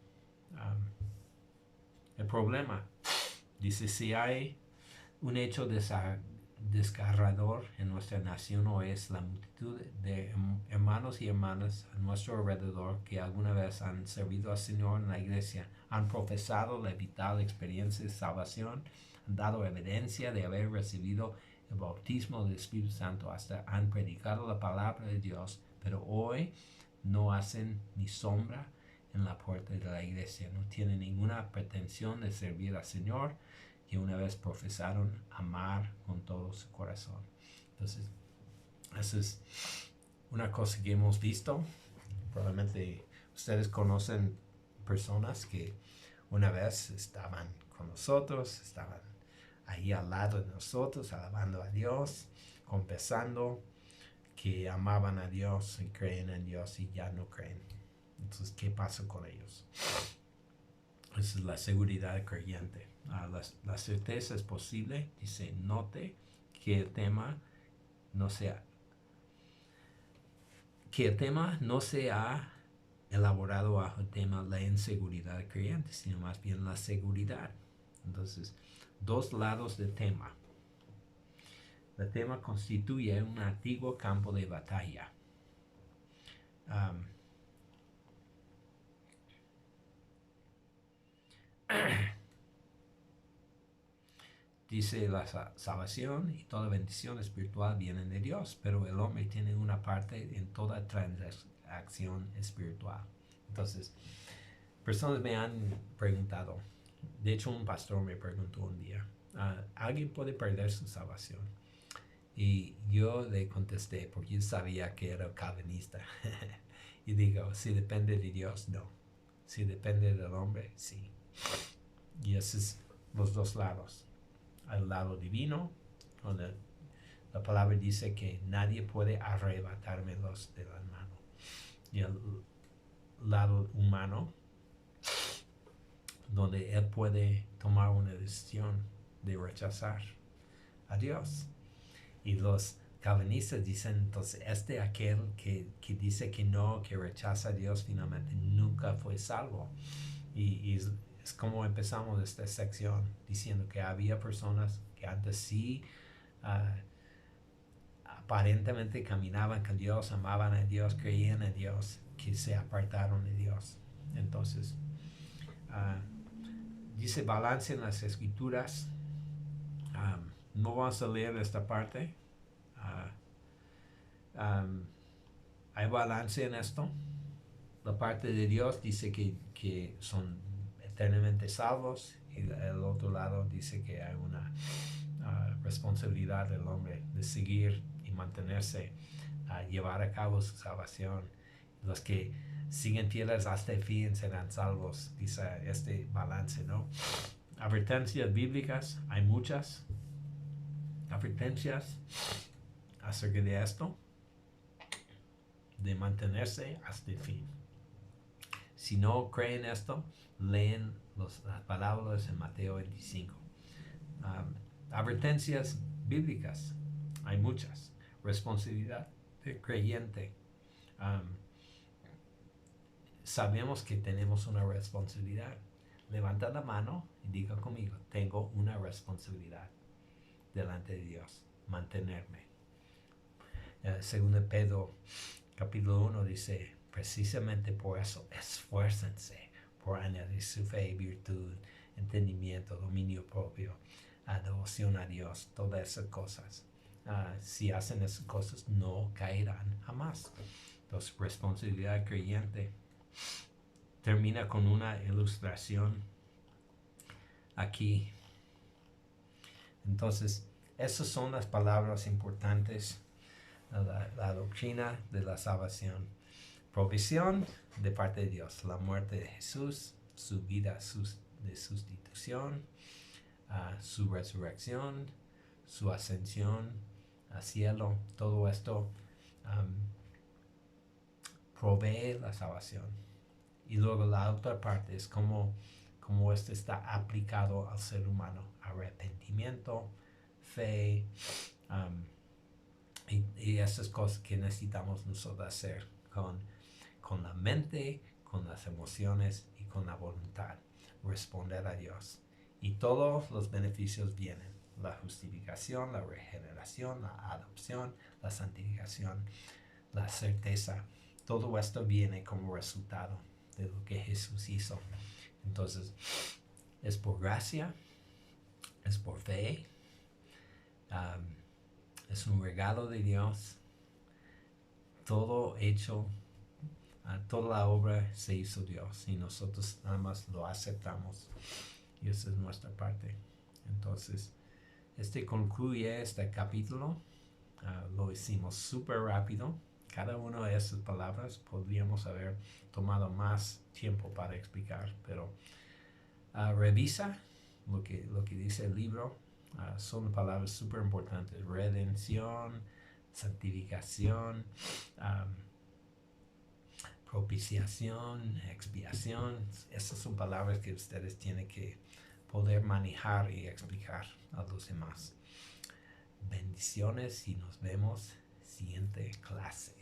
El problema, dice, si hay un hecho desgarrador en nuestra nación o es la multitud de hermanos y hermanas a nuestro alrededor que alguna vez han servido al Señor en la iglesia, han profesado la vital experiencia de salvación, han dado evidencia de haber recibido el bautismo del Espíritu Santo, hasta han predicado la palabra de Dios, pero hoy no hacen ni sombra en la puerta de la iglesia, no tienen ninguna pretensión de servir al Señor, que una vez profesaron amar con todo su corazón. Entonces, esa es una cosa que hemos visto. Probablemente ustedes conocen personas que una vez estaban con nosotros, estaban ahí al lado de nosotros, alabando a Dios, confesando que amaban a Dios y creen en Dios y ya no creen. Entonces, ¿qué pasa con ellos? Esa es la seguridad creyente. La certeza es posible. Dice, note que el tema no se ha elaborado bajo el tema la inseguridad creyente, sino más bien la seguridad. Entonces, dos lados del tema. El tema constituye un antiguo campo de batalla. Dice, la salvación y toda bendición espiritual vienen de Dios, pero el hombre tiene una parte en toda transacción espiritual. Entonces, personas me han preguntado, de hecho un pastor me preguntó un día, ¿alguien puede perder su salvación? Y yo le contesté, porque yo sabía que era calvinista. Y digo, si depende de Dios, no. Si depende del hombre, sí. Y esos son los dos lados. Al lado divino, donde la palabra dice que nadie puede arrebatármelos de la mano. Y al lado humano, donde Él puede tomar una decisión de rechazar a Dios. Y los calvinistas dicen, entonces, aquel que dice que no, que rechaza a Dios, finalmente nunca fue salvo. Y es como empezamos esta sección, diciendo que había personas que antes sí aparentemente caminaban con Dios, amaban a Dios, creían en Dios, que se apartaron de Dios. Entonces, dice balance en las escrituras. No vamos a leer esta parte. Hay balance en esto. La parte de Dios dice que son eternamente salvos, y el otro lado dice que hay una responsabilidad del hombre de seguir y mantenerse, llevar a cabo su salvación. Los que siguen fieles hasta el fin serán salvos, dice este balance, ¿no? Advertencias bíblicas, hay muchas advertencias acerca de esto, de mantenerse hasta el fin. Si no creen esto, leen las palabras en Mateo 25. Advertencias bíblicas, hay muchas. Responsabilidad del creyente. Sabemos que tenemos una responsabilidad. Levanta la mano y diga conmigo, tengo una responsabilidad delante de Dios, mantenerme. Según Pedro capítulo 1 dice, precisamente por eso, esfuércense por añadir su fe, virtud, entendimiento, dominio propio, devoción a Dios, todas esas cosas. Si hacen esas cosas, no caerán jamás. Entonces, responsabilidad creyente. Termina con una ilustración aquí. Entonces, esas son las palabras importantes. La doctrina de la salvación. Provisión de parte de Dios. La muerte de Jesús, su vida de sustitución, su resurrección, su ascensión al cielo. Todo esto provee la salvación. Y luego la otra parte es cómo esto está aplicado al ser humano. Arrepentimiento, fe, y esas cosas que necesitamos nosotros hacer con la mente, con las emociones y con la voluntad. Responder a Dios. Y todos los beneficios vienen. La justificación, la regeneración, la adopción, la santificación, la certeza. Todo esto viene como resultado de lo que Jesús hizo. Entonces, es por gracia, es por fe, es un regalo de Dios. Todo hecho, toda la obra se hizo Dios y nosotros nada más lo aceptamos. Y esa es nuestra parte. Entonces, concluye este capítulo. Lo hicimos súper rápido. Cada una de esas palabras podríamos haber tomado más tiempo para explicar, pero revisa lo que dice el libro. Son palabras súper importantes. Redención, santificación, propiciación, expiación. Esas son palabras que ustedes tienen que poder manejar y explicar a los demás. Bendiciones y nos vemos siguiente clase.